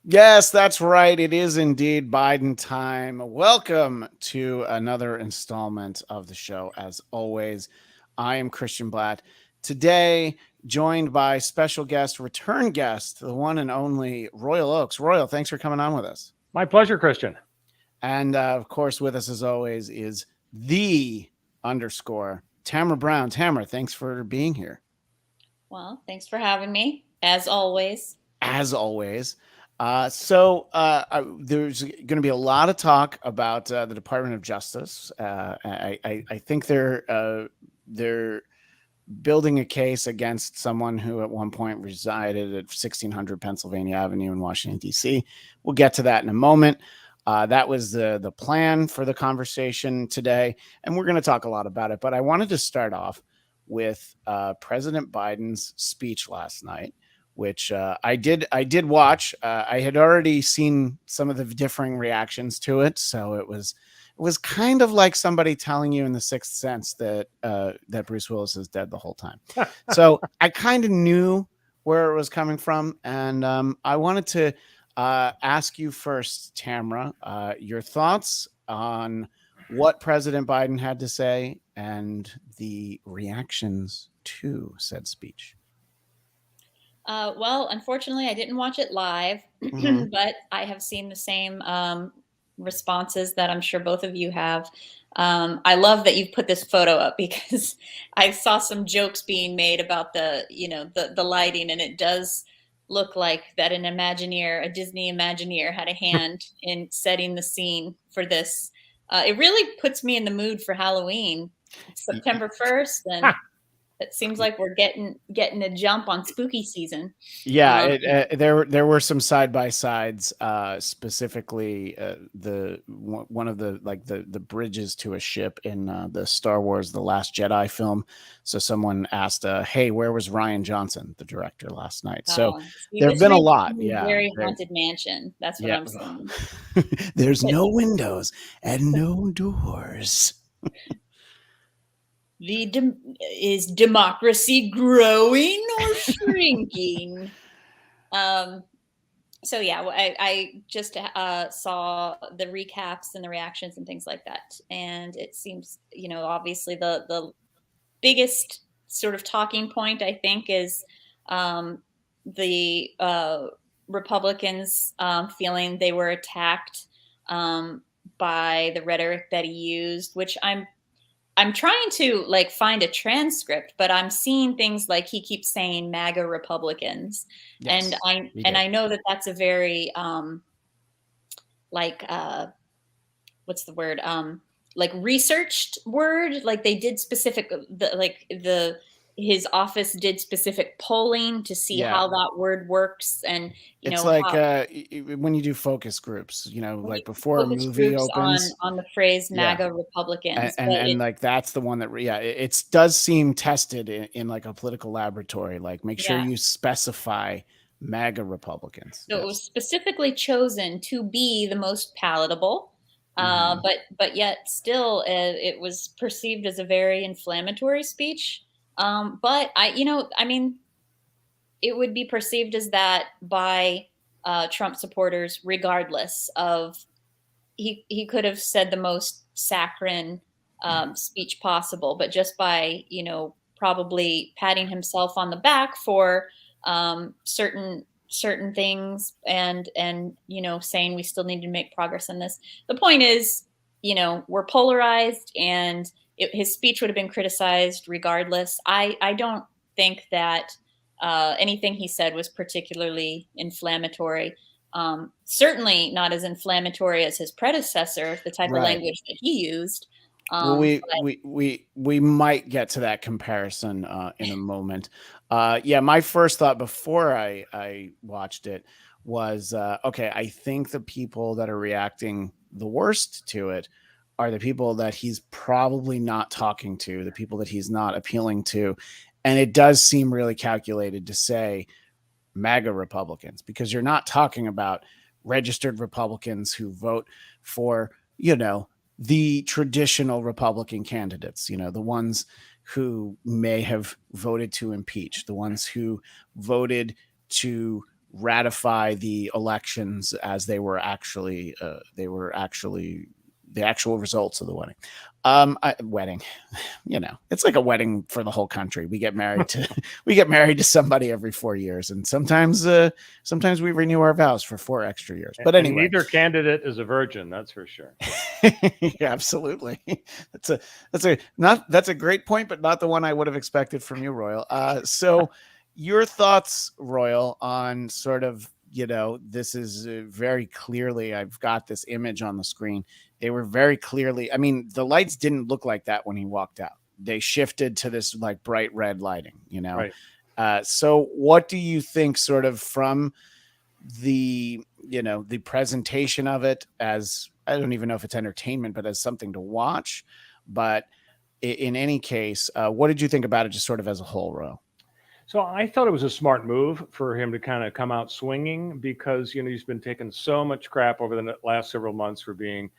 Yes, that's right. It is indeed Biden time. Welcome to another installment of the show. As always, I am Christian Bladt. Today, joined by special guest, return guest, the one and only Royal Oaks. Royal, thanks for coming on with us. My pleasure, Christian. And of course, with us as always is the underscore Tamra Brown. Tamra, thanks for being here. Well, thanks for having me, as always. As always. There's going to be a lot of talk about the Department of Justice. I think they're building a case against someone who at one point resided at 1600 Pennsylvania Avenue in Washington, D.C. We'll get to that in a moment. That was the plan for the conversation today, and we're going to talk a lot about it. But I wanted to start off with President Biden's speech last night, which I did watch. I had already seen some of the differing reactions to it, so it was kind of like somebody telling you in The Sixth Sense that Bruce Willis is dead the whole time. So I kind of knew where it was coming from, and I wanted to ask you first, Tamra, your thoughts on what President Biden had to say and the reactions to said speech. Well, unfortunately, I didn't watch it live, but I have seen the same responses that I'm sure both of you have. I love that you've put this photo up because I saw some jokes being made about the lighting, and it does look like that a Disney Imagineer had a hand in setting the scene for this. It really puts me in the mood for Halloween, September 1st, and it seems like we're getting a jump on spooky season. Yeah, there were some side by sides, specifically one of the bridges to a ship in the Star Wars: The Last Jedi film. So someone asked, "Hey, where was Rian Johnson, the director, last night?" So there have been a lot. Yeah, very haunted mansion. That's what I'm saying. There's no windows and no doors. Is democracy growing or shrinking? So yeah, I just saw the recaps and the reactions and things like that, and it seems, obviously the biggest sort of talking point, I think, is the Republicans feeling they were attacked by the rhetoric that he used, which I'm trying to find a transcript, but I'm seeing things like he keeps saying MAGA Republicans. Yes, and I know that that's a very what's the word? Like researched word. Like they did specific his office did specific polling to see how that word works, and it's like when you do focus groups, like before a movie opens on the phrase MAGA Republicans, and like that's the one that it does seem tested in like a political laboratory. Like make sure you specify MAGA Republicans. So it was specifically chosen to be the most palatable. But yet still it was perceived as a very inflammatory speech. But it would be perceived as that by Trump supporters, regardless of he could have said the most saccharine speech possible, but just by, probably patting himself on the back for certain things and saying we still need to make progress on this. The point is, we're polarized, and his speech would have been criticized regardless. I don't think that anything he said was particularly inflammatory. Certainly not as inflammatory as his predecessor, the type of language that he used. Well, we might get to that comparison in a moment. My first thought before I watched it was, okay, I think the people that are reacting the worst to it are the people that he's probably not talking to, the people that he's not appealing to. And it does seem really calculated to say MAGA Republicans, because you're not talking about registered Republicans who vote for, the traditional Republican candidates, the ones who may have voted to impeach, the ones who voted to ratify the elections as they were actually the actual results of the wedding. Wedding, it's like a wedding for the whole country. We get married to somebody every 4 years, and sometimes we renew our vows for 4 extra years. But anyway, and neither candidate is a virgin, that's for sure. Yeah, absolutely. That's a great point, but not the one I would have expected from you, Royal. So your thoughts, Royal, on sort of, this is very clearly, I've got this image on the screen. They were very clearly, I mean, the lights didn't look like that when he walked out. They shifted to this like bright red lighting, Right. So what do you think sort of from the presentation of it, as I don't even know if it's entertainment, but as something to watch? But in any case, what did you think about it just sort of as a whole, Royal? So I thought it was a smart move for him to kind of come out swinging, because, he's been taking so much crap over the last several months for being,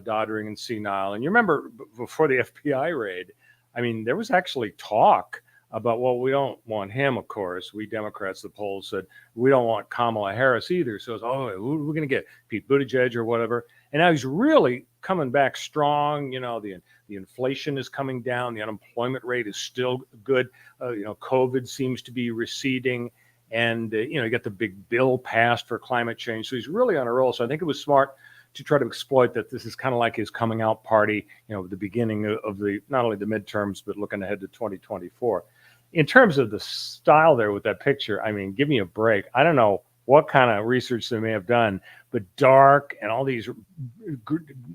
doddering and senile. And you remember before the FBI raid, I mean, there was actually talk about, well, we don't want him, of course. We Democrats, the polls said, we don't want Kamala Harris either. So it's, who are we going to get? Pete Buttigieg or whatever. And now he's really coming back strong. The inflation is coming down. The unemployment rate is still good. COVID seems to be receding. And, you got the big bill passed for climate change. So he's really on a roll. So I think it was smart to try to exploit that. This is kind of like his coming out party, the beginning of not only the midterms, but looking ahead to 2024. In terms of the style there with that picture, I mean, give me a break. I don't know what kind of research they may have done, but dark and all these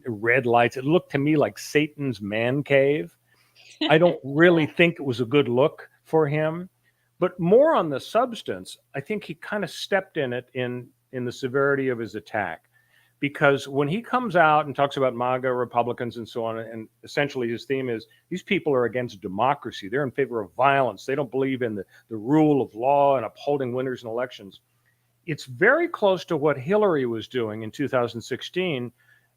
red lights, it looked to me like Satan's man cave. I don't really think it was a good look for him, but more on the substance, I think he kind of stepped in it in the severity of his attack. Because when he comes out and talks about MAGA Republicans and so on, and essentially his theme is these people are against democracy. They're in favor of violence. They don't believe in the rule of law and upholding winners in elections. It's very close to what Hillary was doing in 2016.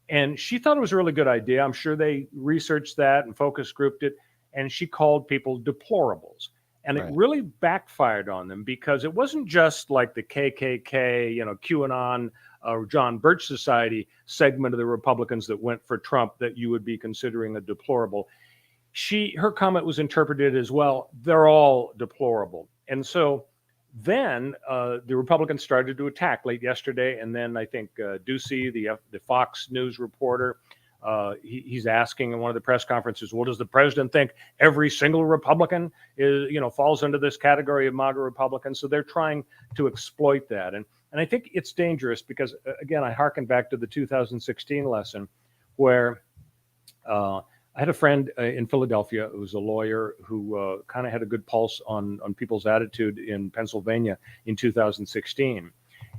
And she thought it was a really good idea. I'm sure they researched that and focus grouped it. And she called people deplorables. And It really backfired on them, because it wasn't just like the KKK, QAnon, or John Birch Society segment of the Republicans that went for Trump that you would be considering a deplorable. Her comment was interpreted as, well, they're all deplorable. And so then the Republicans started to attack late yesterday. And then I think Ducey, the Fox News reporter, he's asking in one of the press conferences, well, does the president think every single Republican falls into this category of MAGA Republicans? So they're trying to exploit that. And I think it's dangerous because, again, I hearken back to the 2016 lesson where I had a friend in Philadelphia who was a lawyer who kind of had a good pulse on people's attitude in Pennsylvania in 2016.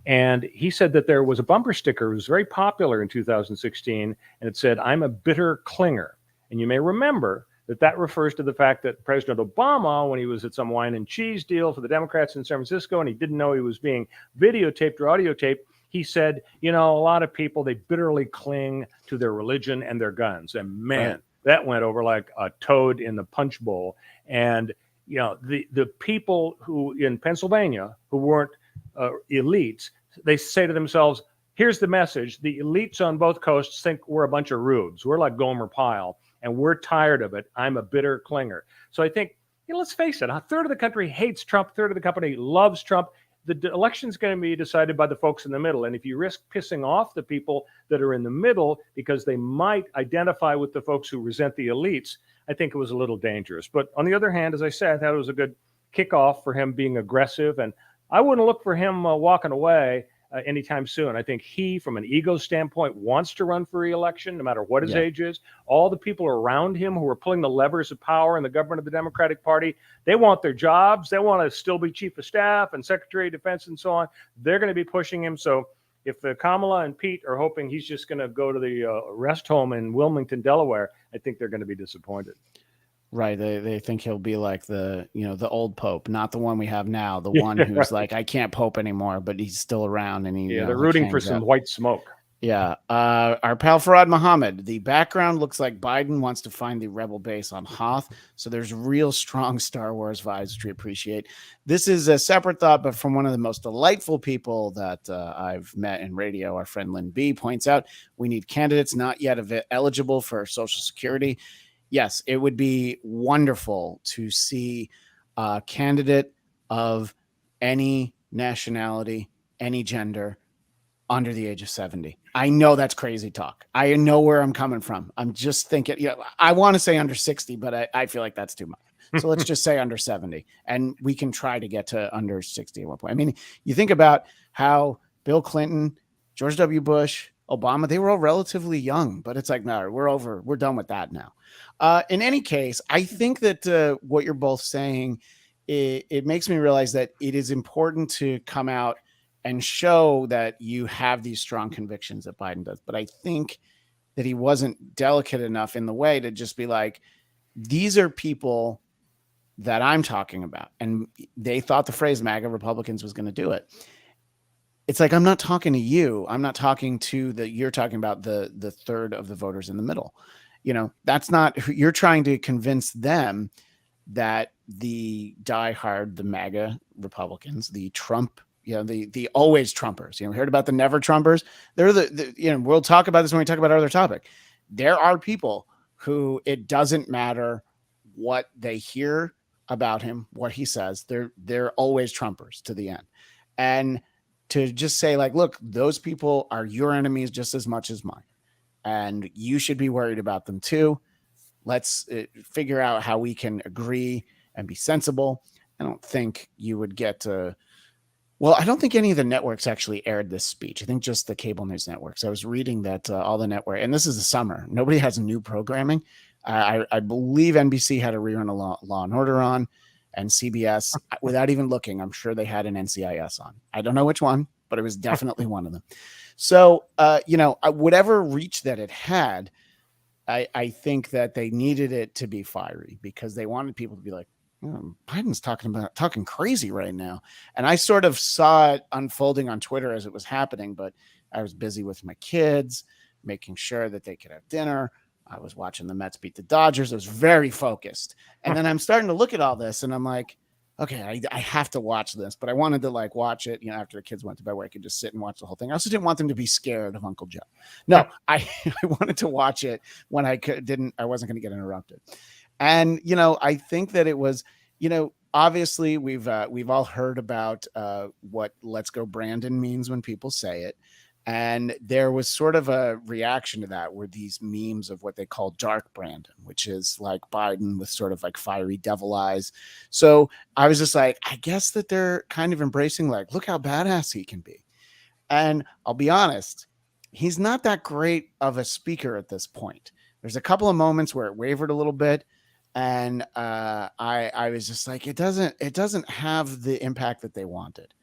And he said that there was a bumper sticker that was very popular in 2016, and it said, "I'm a bitter clinger." And you may remember that refers to the fact that President Obama, when he was at some wine and cheese deal for the Democrats in San Francisco, and he didn't know he was being videotaped or audio taped, he said, a lot of people, they bitterly cling to their religion and their guns. And man, that went over like a toad in the punch bowl. And, the people who in Pennsylvania who weren't elites, they say to themselves, here's the message. The elites on both coasts think we're a bunch of rubes. We're like Gomer Pyle, and we're tired of it. I'm a bitter clinger. So I think, let's face it, a third of the country hates Trump, a third of the country loves Trump. The election's going to be decided by the folks in the middle. And if you risk pissing off the people that are in the middle because they might identify with the folks who resent the elites, I think it was a little dangerous. But on the other hand, as I said, I thought it was a good kickoff for him being aggressive. And I wouldn't look for him walking away anytime soon. I think he, from an ego standpoint, wants to run for re-election, no matter what his age is. All the people around him who are pulling the levers of power in the government of the Democratic Party, they want their jobs. They want to still be chief of staff and secretary of defense and so on. They're going to be pushing him. So if Kamala and Pete are hoping he's just going to go to the rest home in Wilmington, Delaware, I think they're going to be disappointed. Right. They think he'll be like the old Pope, not the one we have now, the one who's like, I can't Pope anymore, but he's still around. And they're rooting for some white smoke. Yeah. Our pal Farad Muhammad, the background looks like Biden wants to find the rebel base on Hoth. So there's real strong Star Wars vibes, which we appreciate. This is a separate thought, but from one of the most delightful people that I've met in radio, our friend Lynn B points out we need candidates not yet eligible for Social Security. Yes, it would be wonderful to see a candidate of any nationality, any gender, under the age of 70. I know that's crazy talk. I know where I'm coming from. I'm just thinking, I want to say under 60, but I feel like that's too much. So let's just say under 70, and we can try to get to under 60 at one point. I mean, you think about how Bill Clinton, George W. Bush, Obama, they were all relatively young, but it's like, no, we're done with that now. In any case, I think that what you're both saying, it makes me realize that it is important to come out and show that you have these strong convictions that Biden does. But I think that he wasn't delicate enough in the way to just be like, these are people that I'm talking about. And they thought the phrase MAGA Republicans was going to do it. It's like, I'm not talking to you. I'm not talking to you're talking about the third of the voters in the middle. That's not, you're trying to convince them that the diehard, the MAGA Republicans, the Trump, the always Trumpers, heard about the never Trumpers. They're we'll talk about this when we talk about our other topic. There are people who it doesn't matter what they hear about him, what he says, they're always Trumpers to the end. And to just say like, look, those people are your enemies just as much as mine. And you should be worried about them too. Let's figure out how we can agree and be sensible. I don't think you would get to, well, I don't think any of the networks actually aired this speech. I think just the cable news networks. I was reading that all the network, and this is the summer, nobody has new programming. I believe NBC had a rerun of Law and Order on, and CBS, without even looking, I'm sure they had an NCIS on. I don't know which one, but it was definitely one of them. So, whatever reach that it had, I think that they needed it to be fiery because they wanted people to be like, Biden's talking crazy right now. And I sort of saw it unfolding on Twitter as it was happening, but I was busy with my kids, making sure that they could have dinner. I was watching the Mets beat the Dodgers. I was very focused. And then I'm starting to look at all this and I'm like, okay, I have to watch this, but I wanted to watch it, after the kids went to bed where I could just sit and watch the whole thing. I also didn't want them to be scared of Uncle Joe. No, I wanted to watch it when I wasn't going to get interrupted. And, I think that it was, obviously we've all heard about what "Let's Go Brandon" means when people say it. And there was sort of a reaction to that where these memes of what they call dark Brandon, which is like Biden with sort of like fiery devil eyes. So I was just like, I guess that they're kind of embracing look how badass he can be. And I'll be honest, he's not that great of a speaker at this point. There's a couple of moments where it wavered a little bit. And I was just like, it doesn't have the impact that they wanted,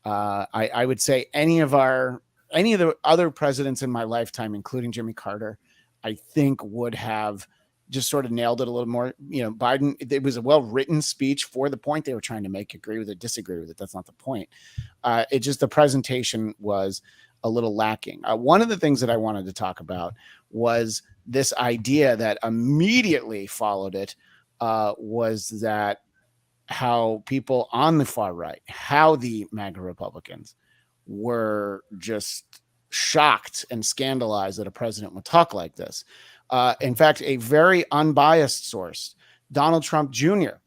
I would say any of the other presidents in my lifetime, including Jimmy Carter, I think would have just sort of nailed it a little more. Biden, it was a well-written speech for the point they were trying to make. Agree with it, disagree with it. That's not the point. It just, the presentation was a little lacking. One of the things that I wanted to talk about was this idea that immediately followed it was that how people on the far right, how the MAGA Republicans were just shocked and scandalized that a president would talk like this. In fact, a very unbiased source, Donald Trump Jr.,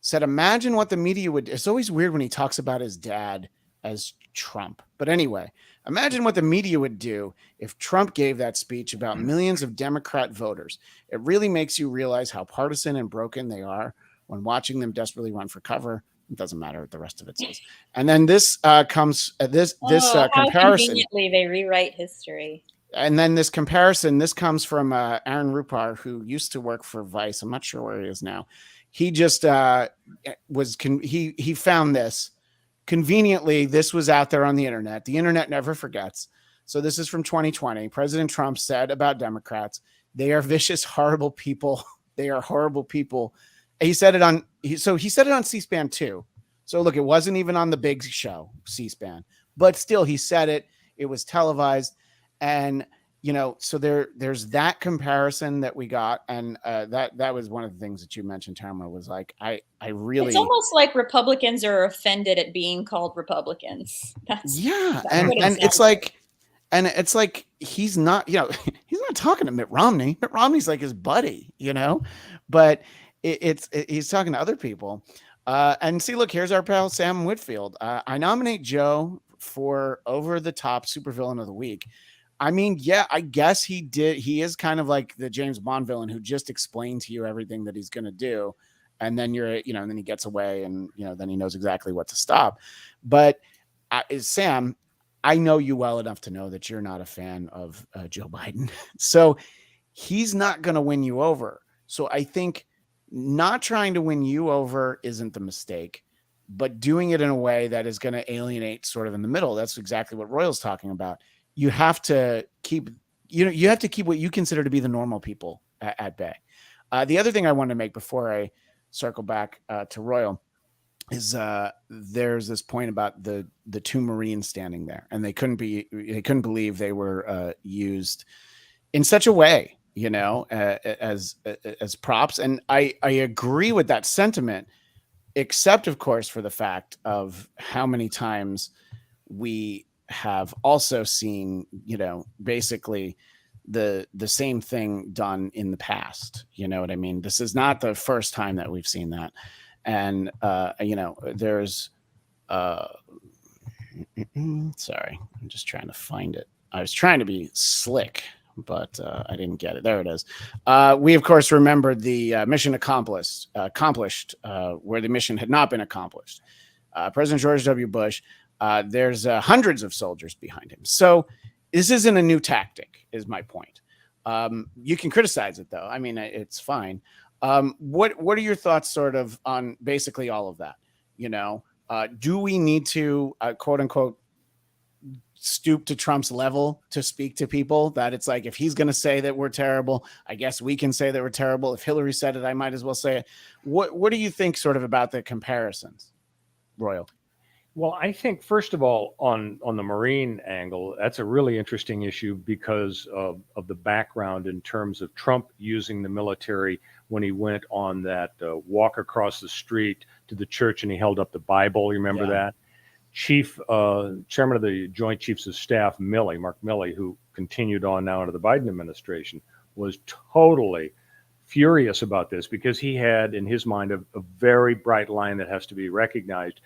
said, imagine what the media would. It's always weird when he talks about his dad as Trump. But anyway, imagine what the media would do if Trump gave that speech about millions of Democrat voters. It really makes you realize how partisan and broken they are when watching them desperately run for cover. It doesn't matter what the rest of it says. And then this comes this how comparison. Conveniently they rewrite history. And then this comparison, this comes from Aaron Rupar, who used to work for Vice. I'm not sure where he is now. He just he found this. Conveniently, this was out there on the internet. The internet never forgets. So this is from 2020. President Trump said about Democrats, they are vicious, horrible people. They are horrible people. He said it on C-SPAN too. So look, it wasn't even on the big show, C-SPAN, but still he said it It was televised. And, so there's that comparison that we got. And that was one of the things that you mentioned, Tamra, was like, I really. It's almost like Republicans are offended at being called Republicans. That's and what it it's like, and it's like he's not, he's not talking to Mitt Romney. Mitt Romney's like his buddy, but he's talking to other people. And see, look, here's our pal Sam Whitfield. I nominate Joe for over the top supervillain of the week. I mean, yeah, I guess he did. He is kind of like the James Bond villain who just explained to you everything that he's going to do. And then and then he gets away and, then he knows exactly what to stop. But Sam, I know you well enough to know that you're not a fan of Joe Biden. So he's not going to win you over. So I think not trying to win you over isn't the mistake, but doing it in a way that is going to alienate sort of in the middle. That's exactly what Royal's talking about. You have to keep, you have to keep what you consider to be the normal people at bay. The other thing I want to make before I circle back to Royal is there's this point about the two Marines standing there, and they couldn't believe they were used in such a way, as props. And I agree with that sentiment, except of course for the fact of how many times we have also seen, basically the same thing done in the past. You know what I mean? This is not the first time that we've seen that. And, there's, sorry, I'm just trying to find it. I was trying to be slick, but I didn't get it. There it is. We, of course, remember the mission accomplished, where the mission had not been accomplished. President George W. Bush, there's hundreds of soldiers behind him. So this isn't a new tactic, is my point. You can criticize it, though. I mean, it's fine. What are your thoughts sort of on basically all of that? Do we need to quote unquote stoop to Trump's level to speak to people? That it's like, if he's going to say that we're terrible, I guess we can say that we're terrible. If Hillary said it, I might as well say it. What do you think sort of about the comparisons, Royal? Well, I think, first of all, on the Marine angle, that's a really interesting issue because of the background in terms of Trump using the military when he went on that walk across the street to the church and he held up the Bible. You remember that? Chairman of the Joint Chiefs of Staff, Mark Milley, who continued on now into the Biden administration, was totally furious about this because he had in his mind a very bright line that has to be recognized.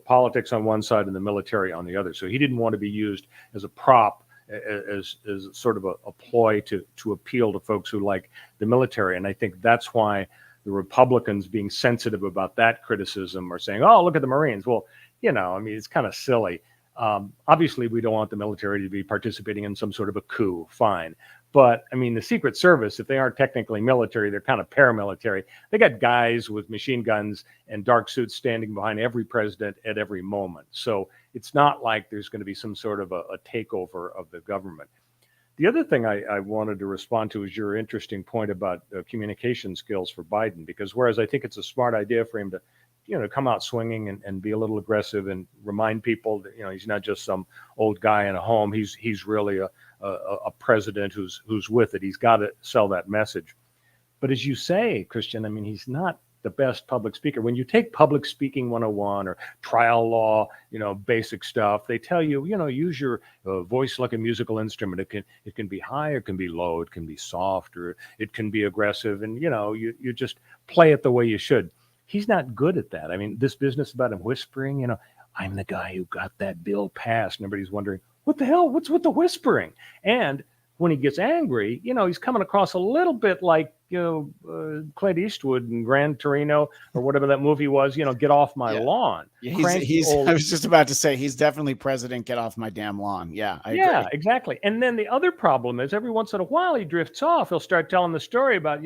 Politics on one side and the military on the other. So he didn't want to be used as a prop, as sort of a ploy to appeal to folks who like the military. And I think that's why the Republicans, being sensitive about that criticism, are saying, oh, look at the Marines. Well, I mean, it's kind of silly. Obviously, we don't want the military to be participating in some sort of a coup. Fine. But I mean, the Secret Service, if they aren't technically military, they're kind of paramilitary. They got guys with machine guns and dark suits standing behind every president at every moment. So it's not like there's going to be some sort of a takeover of the government. The other thing I wanted to respond to is your interesting point about communication skills for Biden, because whereas I think it's a smart idea for him to come out swinging and be a little aggressive and remind people that, he's not just some old guy in a home. He's really a president who's with it. He's got to sell that message. But as you say, Christian, I mean, he's not the best public speaker. When you take public speaking 101 or trial law, basic stuff, they tell you, use your voice like a musical instrument. It can be high, it can be low, it can be soft, or it can be aggressive. And, you just play it the way you should. He's not good at that. I mean, this business about him whispering, I'm the guy who got that bill passed. And everybody's wondering, what the hell? What's with the whispering? And when he gets angry, he's coming across a little bit like, Clint Eastwood in Gran Torino or whatever that movie was, get off my lawn. Yeah, I was just about to say, he's definitely president, get off my damn lawn. Yeah, I agree. Exactly. And then the other problem is every once in a while he drifts off. He'll start telling the story about,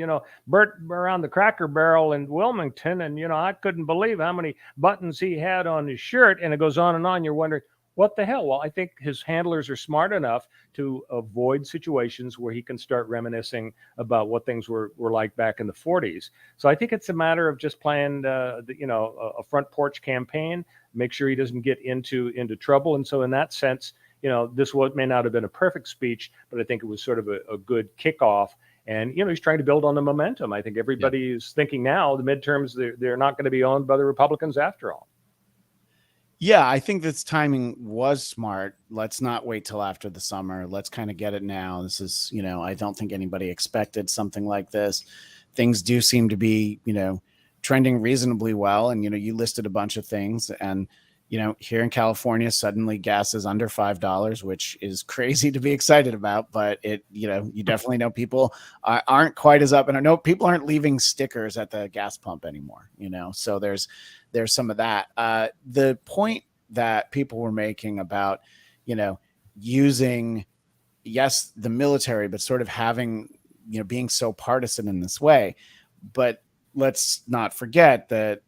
Bert around the Cracker Barrel in Wilmington. And, I couldn't believe how many buttons he had on his shirt. And it goes on and on. You're wondering, what the hell? Well, I think his handlers are smart enough to avoid situations where he can start reminiscing about what things were like back in the 40s. So I think it's a matter of just playing, a front porch campaign, make sure he doesn't get into trouble. And so in that sense, this may not have been a perfect speech, but I think it was sort of a good kickoff. And, he's trying to build on the momentum. I think everybody is thinking now the midterms, they're not going to be owned by the Republicans after all. Yeah, I think this timing was smart. Let's not wait till after the summer. Let's kind of get it now. This is, I don't think anybody expected something like this. Things do seem to be, trending reasonably well. And, you listed a bunch of things. And, here in California, suddenly gas is under $5, which is crazy to be excited about. But you definitely know people aren't quite as up. And I know people aren't leaving stickers at the gas pump anymore, so there's some of that. The point that people were making about, using, yes, the military, but sort of having, being so partisan in this way. But let's not forget that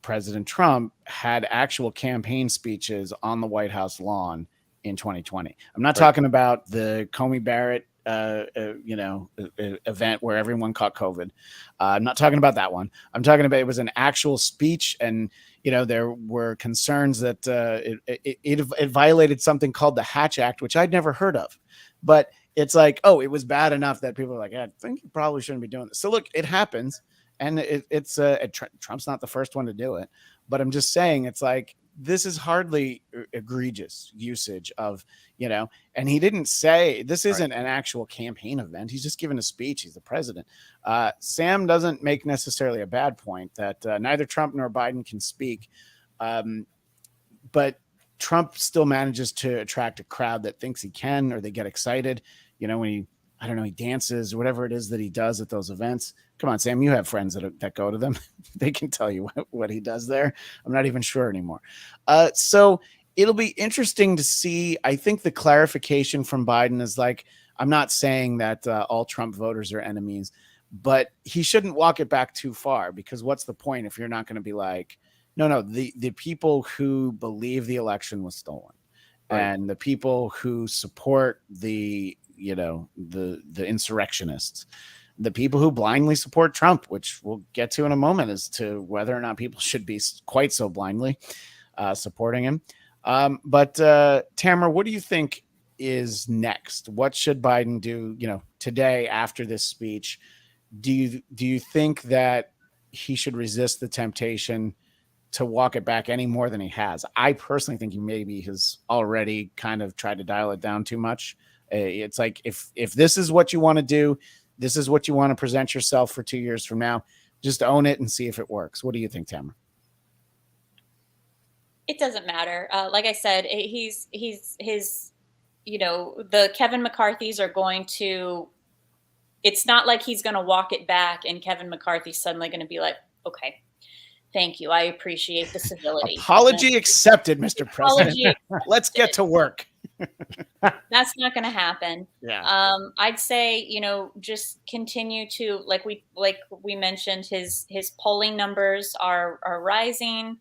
President Trump had actual campaign speeches on the White House lawn in 2020. I'm not talking about the Comey Barrett event where everyone caught COVID. I'm not talking about that one. I'm talking about, it was an actual speech, and there were concerns that it violated something called the Hatch Act, which I'd never heard of. But it's like, oh, it was bad enough that people are like, I think you probably shouldn't be doing this. So look, it happens, and Trump's not the first one to do it. But I'm just saying, it's like, this is hardly egregious usage of, and he didn't say, this isn't an actual campaign event. He's just giving a speech. He's the president. Sam doesn't make necessarily a bad point that neither Trump nor Biden can speak. But Trump still manages to attract a crowd that thinks he can, or they get excited, when he dances, whatever it is that he does at those events. Come on, Sam, you have friends that go to them. They can tell you what he does there. I'm not even sure anymore. So it'll be interesting to see. I think the clarification from Biden is like, I'm not saying that all Trump voters are enemies, but he shouldn't walk it back too far, because what's the point if you're not going to be like, no, the people who believe the election was stolen, and the people who support the insurrectionists, the people who blindly support Trump, which we'll get to in a moment as to whether or not people should be quite so blindly supporting him. But Tamra, what do you think is next? What should Biden do, today after this speech? Do you think that he should resist the temptation to walk it back any more than he has? I personally think he maybe has already kind of tried to dial it down too much. It's like, if this is what you want to do, this is what you want to present yourself for 2 years from now, just own it and see if it works. What do you think, Tamra? It doesn't matter. Like I said, the Kevin McCarthy's are going to, it's not like he's going to walk it back and Kevin McCarthy's suddenly going to be like, okay, thank you, I appreciate the civility. Apology accepted, Mr. President. Let's get to work. That's not going to happen. Yeah. I'd say, just continue to, like we mentioned, his polling numbers are rising.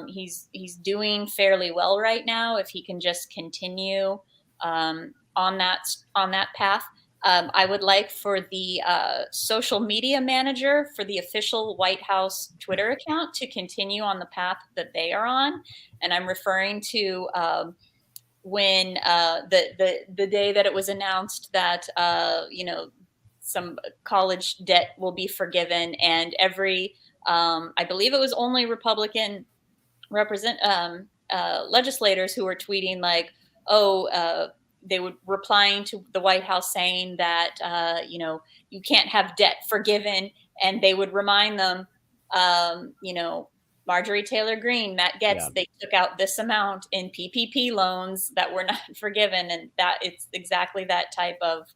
He's doing fairly well right now. If he can just continue on that path. I would like for the social media manager for the official White House Twitter account to continue on the path that they are on. And I'm referring to when the day that it was announced that, some college debt will be forgiven, and every, I believe it was only Republican legislators who were tweeting like, they would replying to the White House saying that, you can't have debt forgiven. And they would remind them, Marjorie Taylor Greene, Matt Gaetz, they took out this amount in PPP loans that were not forgiven. And that it's exactly that type of,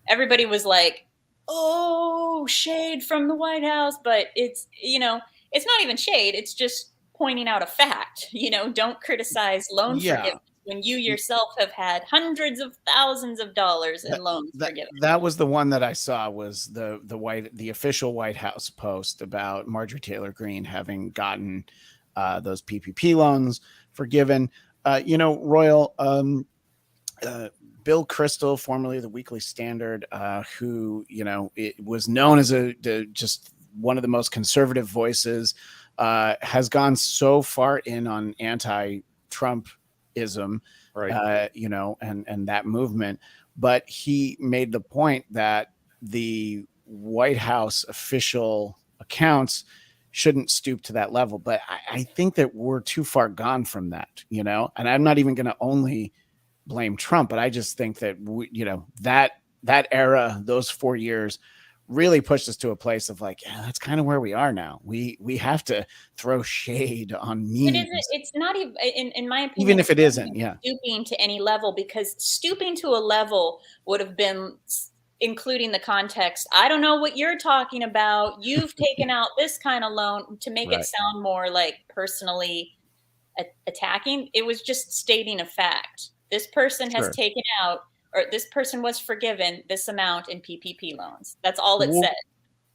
everybody was like, oh, shade from the White House. But it's, it's not even shade. It's just pointing out a fact. Don't criticize loan forgiveness when you yourself have had hundreds of thousands of dollars in loans forgiven. That was the one that I saw, was the official White House post about Marjorie Taylor Greene having gotten those PPP loans forgiven. Royal, Bill Kristol, formerly the Weekly Standard, who it was known as just one of the most conservative voices, has gone so far in on anti-Trump Trumpism, Right. and that movement. But he made the point that the White House official accounts shouldn't stoop to that level. But I think that we're too far gone from that, and I'm not even going to only blame Trump, but I just think that that era, those 4 years really pushed us to a place of like, yeah, that's kind of where we are now. We have to throw shade on memes. It's not even, in my opinion, Even if it isn't, yeah. stooping to any level, because stooping to a level would have been including the context. I don't know what you're talking about. You've taken out this kind of loan, to make it sound more like personally attacking. It was just stating a fact. This person has taken out, or this person was forgiven this amount in PPP loans. That's all it said.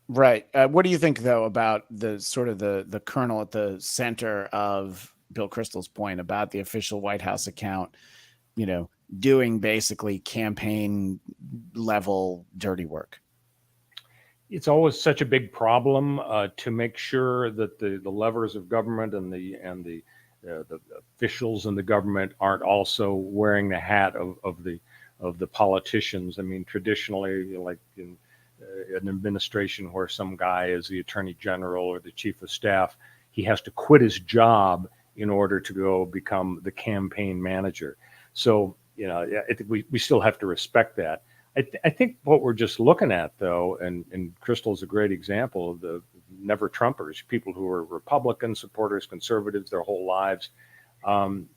Right. What do you think, though, about the sort of the kernel at the center of Bill Kristol's point about the official White House account, doing basically campaign level dirty work? It's always such a big problem to make sure that the levers of government and the officials in the government aren't also wearing the hat of the politicians. I mean, traditionally, like in an administration where some guy is the attorney general or the chief of staff, he has to quit his job in order to go become the campaign manager. So, I think we still have to respect that. I think what we're just looking at, though, and Kristol's a great example of the never Trumpers, people who are Republican supporters, conservatives their whole lives.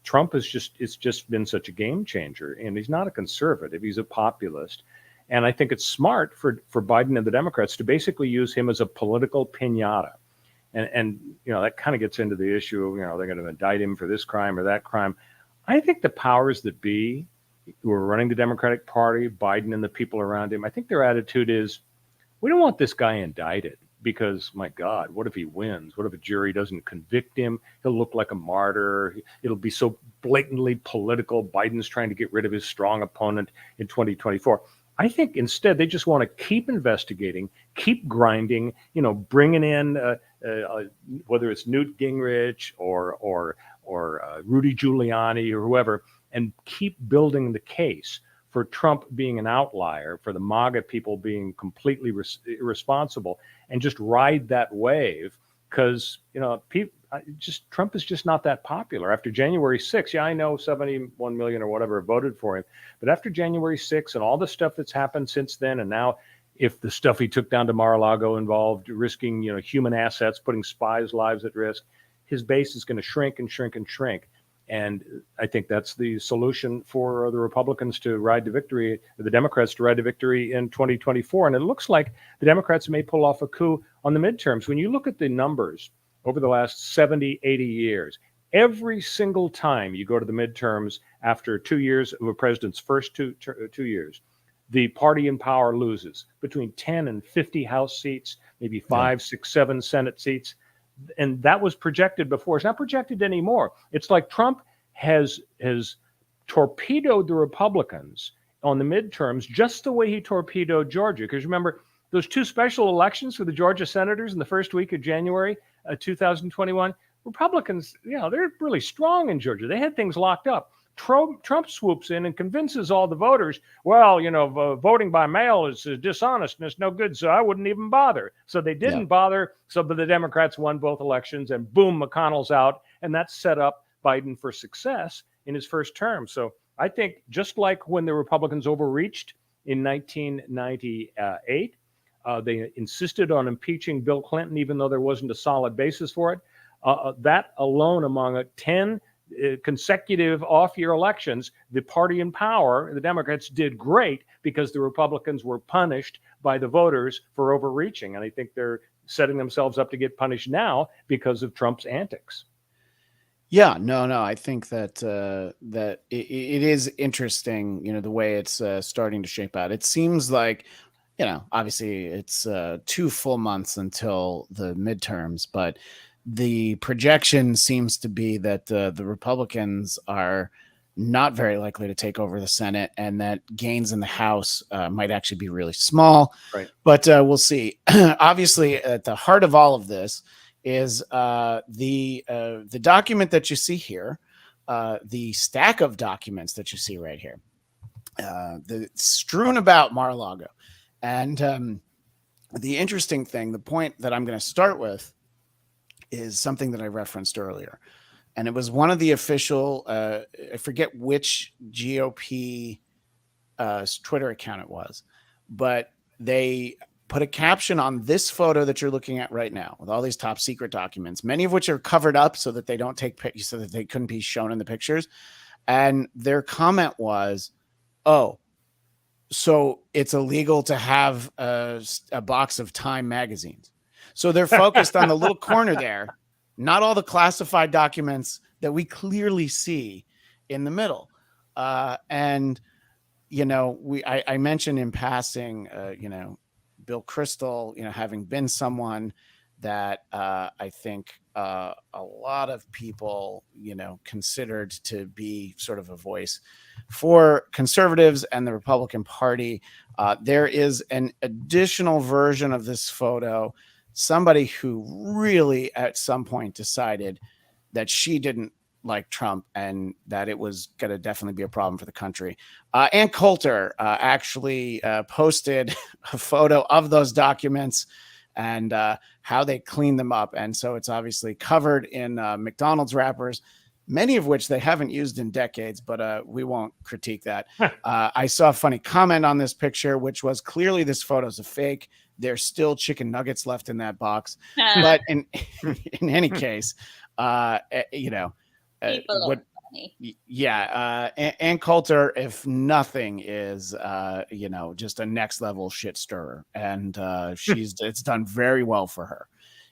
Trump it's just been such a game changer, and he's not a conservative, he's a populist. And I think it's smart for Biden and the Democrats to basically use him as a political piñata. And that kind of gets into the issue of, they're going to indict him for this crime or that crime. I think the powers that be who are running the Democratic Party, Biden and the people around him, I think their attitude is, we don't want this guy indicted because, my God, what if he wins? What if a jury doesn't convict him? He'll look like a martyr. It'll be so blatantly political. Biden's trying to get rid of his strong opponent in 2024. I think instead they just want to keep investigating, keep grinding, bringing in whether it's Newt Gingrich or Rudy Giuliani or whoever, and keep building the case for Trump being an outlier, for the MAGA people being completely irresponsible, and just ride that wave because, Trump is just not that popular. After January 6th, I know 71 million or whatever voted for him, but after January 6th and all the stuff that's happened since then, and now if the stuff he took down to Mar-a-Lago involved risking, human assets, putting spies' lives at risk, his base is going to shrink and shrink and shrink. And I think that's the solution for the Republicans to ride to victory, the Democrats to ride to victory in 2024. And it looks like the Democrats may pull off a coup on the midterms. When you look at the numbers over the last 70, 80 years, every single time you go to the midterms after 2 years of a president's first two years, the party in power loses between 10 and 50 House seats, maybe 5, 6, 7 Senate seats. And that was projected before. It's not projected anymore. It's like Trump has torpedoed the Republicans on the midterms just the way he torpedoed Georgia. Because remember, those 2 special elections for the Georgia senators in the first week of January 2021, Republicans, they're really strong in Georgia. They had things locked up. Trump swoops in and convinces all the voters, voting by mail is dishonest and it's no good, so I wouldn't even bother. So they didn't bother. So the Democrats won both elections, and boom, McConnell's out. And that set up Biden for success in his first term. So I think just like when the Republicans overreached in 1998, they insisted on impeaching Bill Clinton, even though there wasn't a solid basis for it. That alone, among 10 consecutive off-year elections, the party in power, the Democrats, did great because the Republicans were punished by the voters for overreaching. And I think they're setting themselves up to get punished now because of Trump's antics. Yeah, no, I think that that it is interesting, the way it's starting to shape out. It seems like, obviously it's 2 full months until the midterms, but the projection seems to be that the Republicans are not very likely to take over the Senate, and that gains in the House might actually be really small. Right. But we'll see. Obviously, at the heart of all of this is the document that you see here, the stack of documents that you see right here, the strewn about Mar-a-Lago. And the interesting thing, the point that I'm going to start with, is something that I referenced earlier. And it was one of the official, I forget which GOP Twitter account it was, but they put a caption on this photo that you're looking at right now with all these top secret documents, many of which are covered up so that they don't take pictures, so that they couldn't be shown in the pictures. And their comment was, oh, so it's illegal to have a box of Time magazines. So they're focused on the little corner there, not all the classified documents that we clearly see in the middle. And, you know, I mentioned in passing, you know, Bill Kristol, you know, having been someone that I think a lot of people, you know, considered to be sort of a voice for conservatives and the Republican Party. There is an additional version of this photo. Somebody who really at some point decided that she didn't like Trump and that it was going to definitely be a problem for the country. Ann Coulter actually posted a photo of those documents and how they cleaned them up. And so it's obviously covered in McDonald's wrappers, many of which they haven't used in decades, but we won't critique that. I saw a funny comment on this picture, which was clearly this photo's a fake. There's still chicken nuggets left in that box. But in any case, you know, Ann Coulter, if nothing, is you know, just a next level shit stirrer, and it's done very well for her.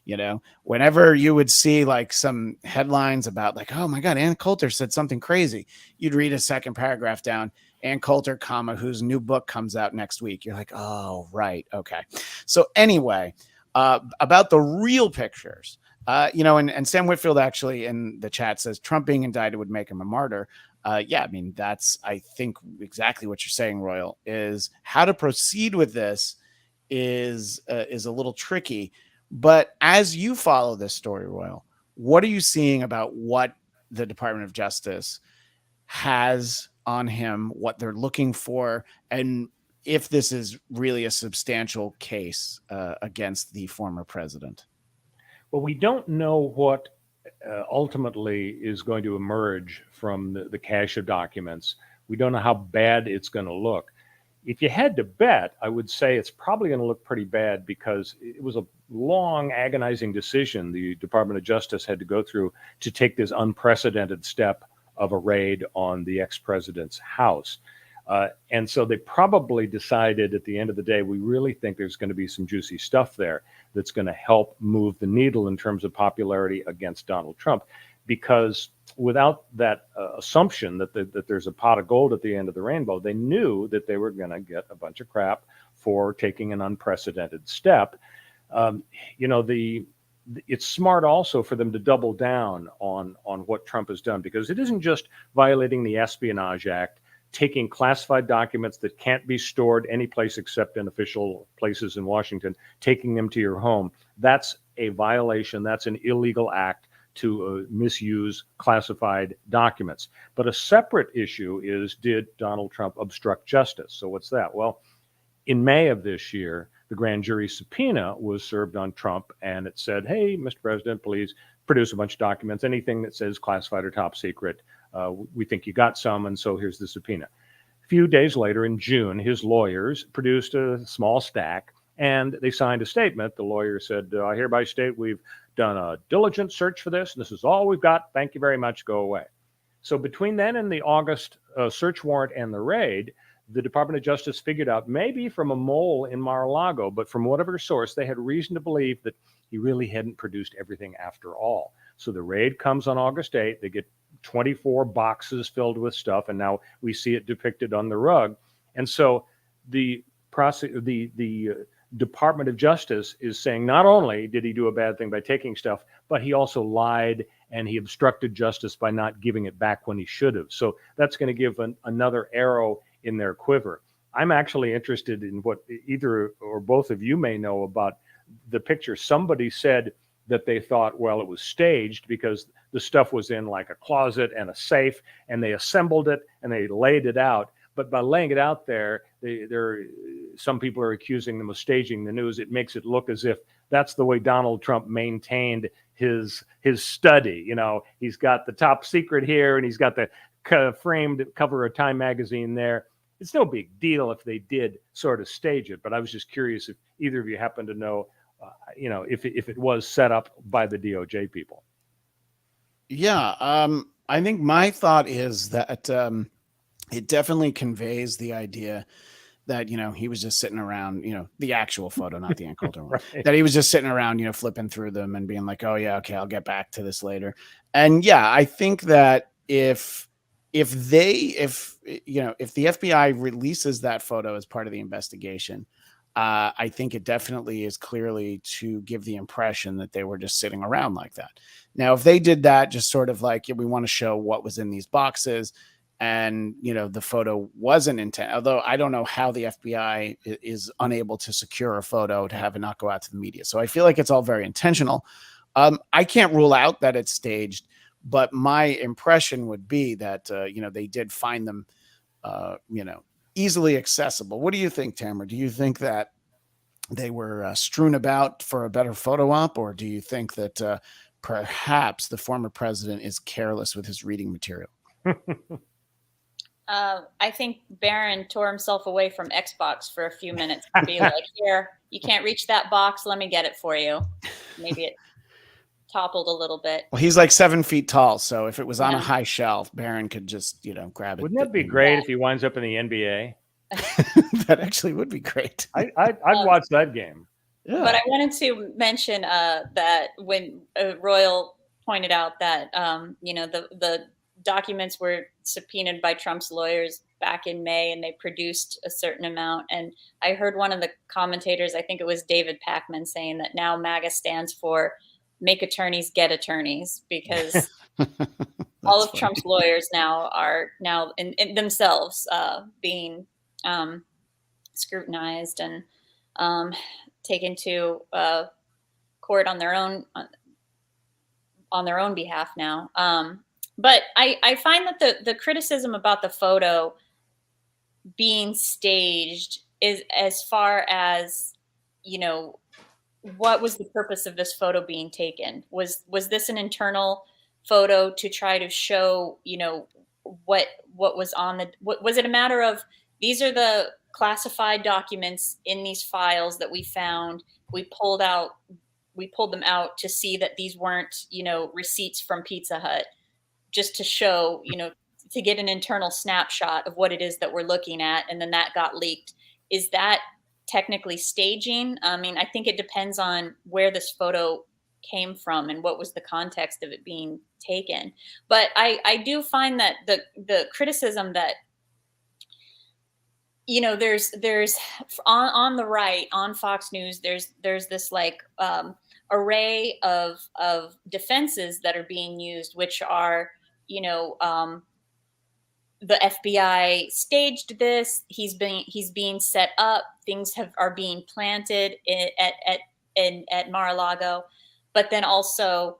You know, whenever you would see like some headlines about like, oh my God, Ann Coulter said something crazy, you'd read a second paragraph down, Ann Coulter, comma, whose new book comes out next week. You're like, oh, right. Okay. So anyway, about the real pictures, you know, and Sam Whitfield actually in the chat says Trump being indicted would make him a martyr. Yeah, I mean, that's, I think, exactly what you're saying, Royal, is how to proceed with this is a little tricky. But as you follow this story, Royal, what are you seeing about what the Department of Justice has on him, what they're looking for, and if this is really a substantial case against the former president? Well, we don't know what ultimately is going to emerge from the cache of documents. We don't know how bad it's going to look. If you had to bet, I would say it's probably going to look pretty bad because it was a long, agonizing decision the Department of Justice had to go through to take this unprecedented step of a raid on the ex-president's house. And so they probably decided at the end of the day, we really think there's going to be some juicy stuff there that's going to help move the needle in terms of popularity against Donald Trump. Because without that assumption that there's a pot of gold at the end of the rainbow, they knew that they were going to get a bunch of crap for taking an unprecedented step. You know, it's smart also for them to double down on what Trump has done, because it isn't just violating the Espionage Act, taking classified documents that can't be stored any place except in official places in Washington, taking them to your home. That's a violation. That's an illegal act to misuse classified documents. But a separate issue is, did Donald Trump obstruct justice? So what's that? Well, in May of this year, the grand jury subpoena was served on Trump, and it said, hey, Mr. President, please produce a bunch of documents, anything that says classified or top secret. We think you got some, and so here's the subpoena. A few days later, in June, his lawyers produced a small stack, and they signed a statement. The lawyer said, I hereby state we've done a diligent search for this, and this is all we've got. Thank you very much. Go away. So between then and the August search warrant and the raid, the Department of Justice figured out, maybe from a mole in Mar-a-Lago, but from whatever source, they had reason to believe that he really hadn't produced everything after all. So the raid comes on August 8th. They get 24 boxes filled with stuff, and now we see it depicted on the rug. And so the Department of Justice is saying not only did he do a bad thing by taking stuff, but he also lied and he obstructed justice by not giving it back when he should have. So that's going to give another arrow in their quiver. I'm actually interested in what either or both of you may know about the picture. Somebody said that they thought, well, it was staged because the stuff was in like a closet and a safe, and they assembled it and they laid it out. But by laying it out there, some people are accusing them of staging the news. It makes it look as if that's the way Donald Trump maintained his study. You know, he's got the top secret here, and he's got the framed cover of Time magazine there. It's no big deal if they did sort of stage it, but I was just curious if either of you happen to know, if it was set up by the DOJ people. Yeah, I think my thought is that it definitely conveys the idea that, he was just sitting around, the actual photo, not the Ann Coulter one, Right. that he was just sitting around, flipping through them and being like, oh yeah, okay, I'll get back to this later. And yeah, I think that if the FBI releases that photo as part of the investigation, I think it definitely is clearly to give the impression that they were just sitting around like that. Now, if they did that, just sort of like, we want to show what was in these boxes, and the photo wasn't intended, although I don't know how the FBI is unable to secure a photo to have it not go out to the media. So I feel like it's all very intentional. I can't rule out that it's staged, but my impression would be that they did find them easily accessible. What do you think, Tamra? Do you think that they were strewn about for a better photo op, or do you think that perhaps the former president is careless with his reading material? I think Barron tore himself away from Xbox for a few minutes to be like, here, you can't reach that box. Let me get it for you. Maybe it toppled a little bit. Well, he's like 7 feet tall, so if it was on a high shelf, Barron could just, grab it. Wouldn't that be great if he winds up in the NBA? That actually would be great. I'd watch that game. Yeah. But I wanted to mention that when Royal pointed out that, the documents were subpoenaed by Trump's lawyers back in May, and they produced a certain amount. And I heard one of the commentators, I think it was David Pakman, saying that now MAGA stands for make attorneys get attorneys, because all of Trump's lawyers are in themselves being scrutinized and taken to court on their own behalf now. But I find that the criticism about the photo being staged is, as far as, what was the purpose of this photo being taken? Was this an internal photo to try to show, what was on was it a matter of, these are the classified documents in these files that we found, we pulled them out to see that these weren't, receipts from Pizza Hut, just to show, to get an internal snapshot of what it is that we're looking at, and then that got leaked. Is that technically staging? I mean, I think it depends on where this photo came from and what was the context of it being taken. But I do find that the criticism that, there's on the right, on Fox News, there's this like array of defenses that are being used, which are, the FBI staged this. He's being set up. Things are being planted at Mar-a-Lago, but then also,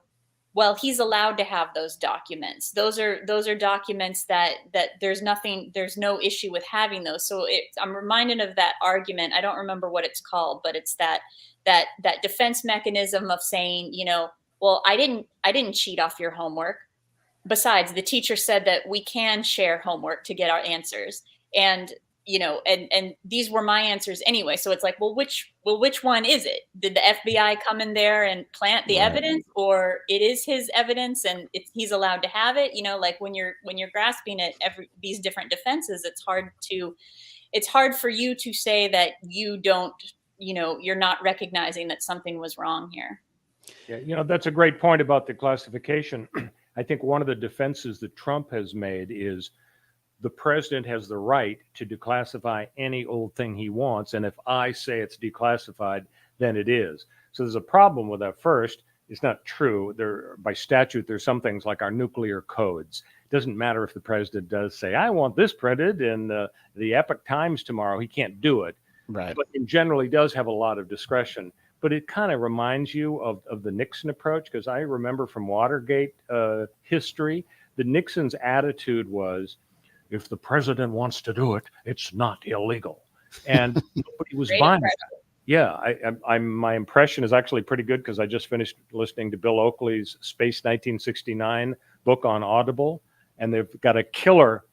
well, he's allowed to have those documents. Those are documents that there's no issue with having those. So I'm reminded of that argument. I don't remember what it's called, but it's that defense mechanism of saying, well, I didn't cheat off your homework. Besides, the teacher said that we can share homework to get our answers. And, and these were my answers anyway. So it's like, well, which one is it? Did the FBI come in there and plant the evidence, or it is his evidence and he's allowed to have it? Like when you're grasping at these different defenses, it's hard for you to say that you don't, you're not recognizing that something was wrong here. Yeah, that's a great point about the classification. I think one of the defenses that Trump has made is the president has the right to declassify any old thing he wants. And if I say it's declassified, then it is. So there's a problem with that. First, it's not true. By statute, there's some things like our nuclear codes. It doesn't matter if the president does say, I want this printed in the Epoch Times tomorrow. He can't do it. Right. But in general, he does have a lot of discretion. but it kind of reminds you of the Nixon approach, because I remember from Watergate history, the Nixon's attitude was, if the president wants to do it, it's not illegal. And nobody was Great buying impression. that. Yeah, my impression is actually pretty good, because I just finished listening to Bill Oakley's Space 1969 book on Audible, and they've got a killer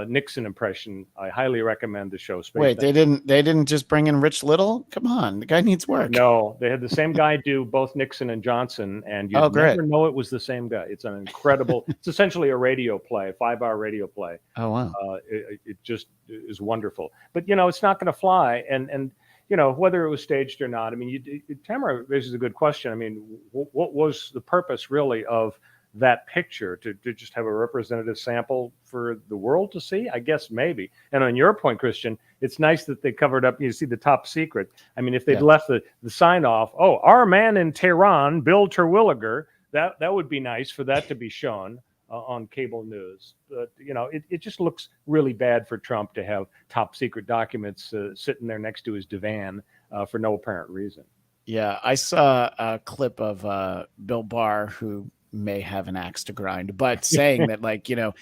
Nixon impression. I highly recommend the show. Space Wait, they didn't just bring in Rich Little? Come on, the guy needs work. No, they had the same guy do both Nixon and Johnson, and you'd never know it was the same guy. It's an incredible. It's essentially a radio play, a 5-hour radio play. Oh wow! It just is wonderful. But it's not going to fly, and whether it was staged or not. I mean, Tamara raises a good question. I mean, what was the purpose really of that picture, to just have a representative sample for the world to see? I guess maybe. And on your point, Christian, it's nice that they covered up. You see the top secret. I mean, if they'd left the sign off, oh, our man in Tehran, Bill Terwilliger, that would be nice for that to be shown on cable news. But it just looks really bad for Trump to have top secret documents sitting there next to his divan for no apparent reason. Yeah, I saw a clip of Bill Barr, who may have an axe to grind, but saying that,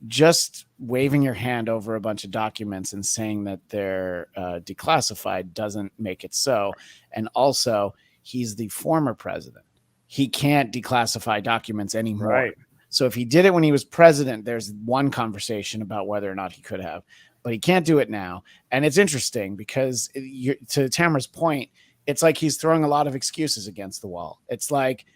just waving your hand over a bunch of documents and saying that they're declassified doesn't make it so. And also, he's the former president. He can't declassify documents anymore. Right. So if he did it when he was president, there's one conversation about whether or not he could have, but he can't do it now. And it's interesting because to Tamara's point, it's like he's throwing a lot of excuses against the wall. It's like,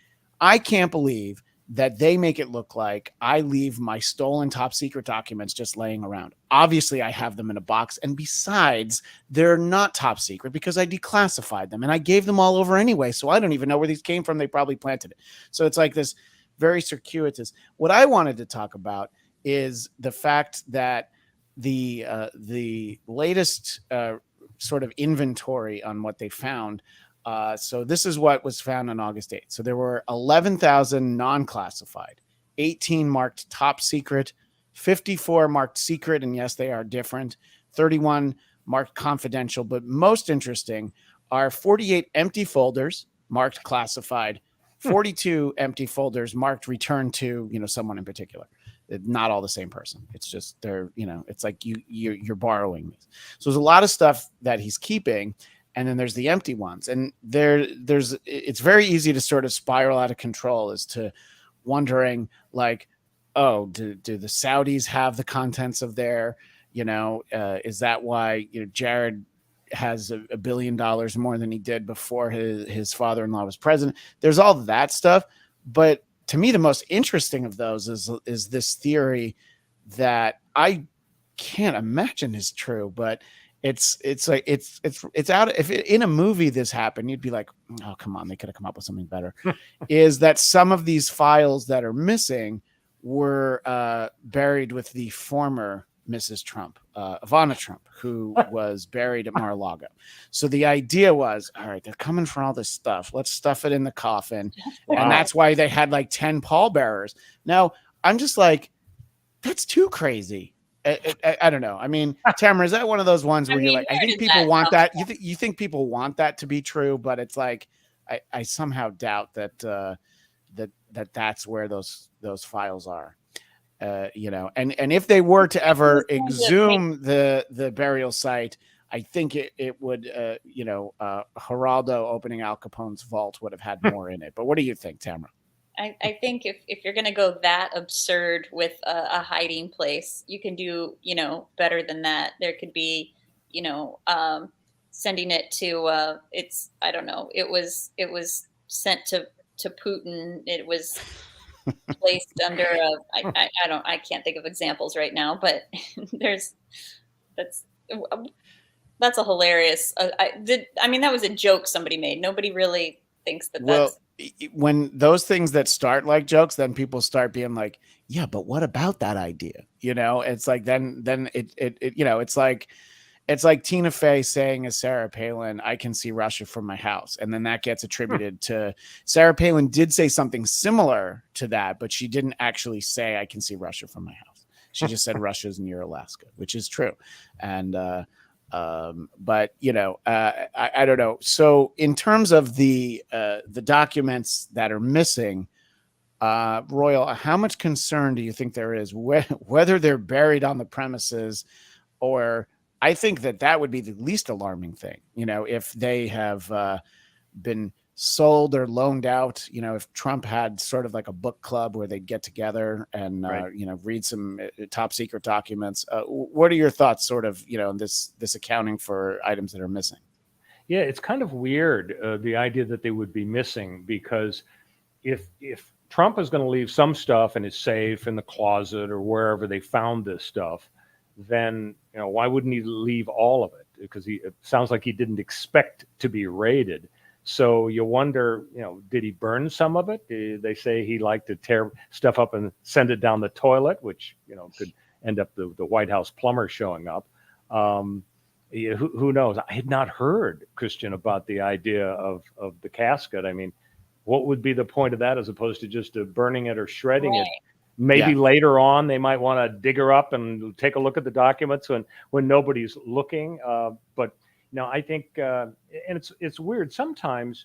I can't believe that they make it look like I leave my stolen top secret documents just laying around. Obviously, I have them in a box. And besides, they're not top secret because I declassified them and I gave them all over anyway. So I don't even know where these came from. They probably planted it. So it's like this very circuitous. What I wanted to talk about is the fact that the latest sort of inventory on what they found. So this is what was found on August 8th. So there were 11,000 non-classified, 18 marked top secret, 54 marked secret, and yes, they are different, 31 marked confidential, but most interesting are 48 empty folders marked classified, 42 empty folders marked returned to, someone in particular. Not all the same person. It's just they're, it's like you're borrowing these. So there's a lot of stuff that he's keeping. And then there's the empty ones. And it's very easy to sort of spiral out of control as to wondering like, oh, do the Saudis have the contents of their, is that why, Jared has $1 billion more than he did before his father-in-law was president? There's all that stuff. But to me, the most interesting of those is this theory that I can't imagine is true, but it's like it's out. If in a movie this happened, you'd be like, oh, come on, they could have come up with something better. Is that some of these files that are missing were buried with the former Mrs. Trump, Ivana Trump, who was buried at Mar-a-Lago. So the idea was, all right, they're coming for all this stuff. Let's stuff it in the coffin. Wow. And that's why they had like 10 pallbearers. Now, I'm just like, that's too crazy. I don't know. I mean, Tamara, is that one of those ones where you're like, I think people want that? You think people want that to be true, but it's like, I somehow doubt that that's where those files are. And if they were to ever exhume the burial site, I think it would, Geraldo opening Al Capone's vault would have had more in it. But what do you think, Tamara? I think if you're going to go that absurd with a hiding place, you can do, better than that. There could be, sending it to, I don't know. It was sent to Putin. It was placed under I can't think of examples right now, but that's a hilarious. That was a joke somebody made. Nobody really thinks that that's. When those things that start like jokes, then people start being like, yeah, but what about that idea? It's like, then it's like Tina Fey saying as Sarah Palin, I can see Russia from my house. And then that gets attributed to Sarah Palin did say something similar to that, but she didn't actually say I can see Russia from my house. She just said Russia's near Alaska, which is true. And, But I don't know. So in terms of the documents that are missing, Royal, how much concern do you think there is whether they're buried on the premises, or I think that would be the least alarming thing, if they have been sold or loaned out, if Trump had sort of like a book club where they'd get together and, Right. read some top secret documents. What are your thoughts sort of, in this accounting for items that are missing? Yeah, it's kind of weird, the idea that they would be missing, because if Trump is going to leave some stuff in his safe, in the closet, or wherever they found this stuff, then why wouldn't he leave all of it? Because it sounds like he didn't expect to be raided. So you wonder, did he burn some of it? They say he liked to tear stuff up and send it down the toilet, which could end up the White House plumber showing up. Yeah, who knows? I had not heard, Christian, about the idea of the casket. I mean, what would be the point of that as opposed to just burning it or shredding it? Maybe later on they might want to dig her up and take a look at the documents when nobody's looking. But I think, and it's weird. Sometimes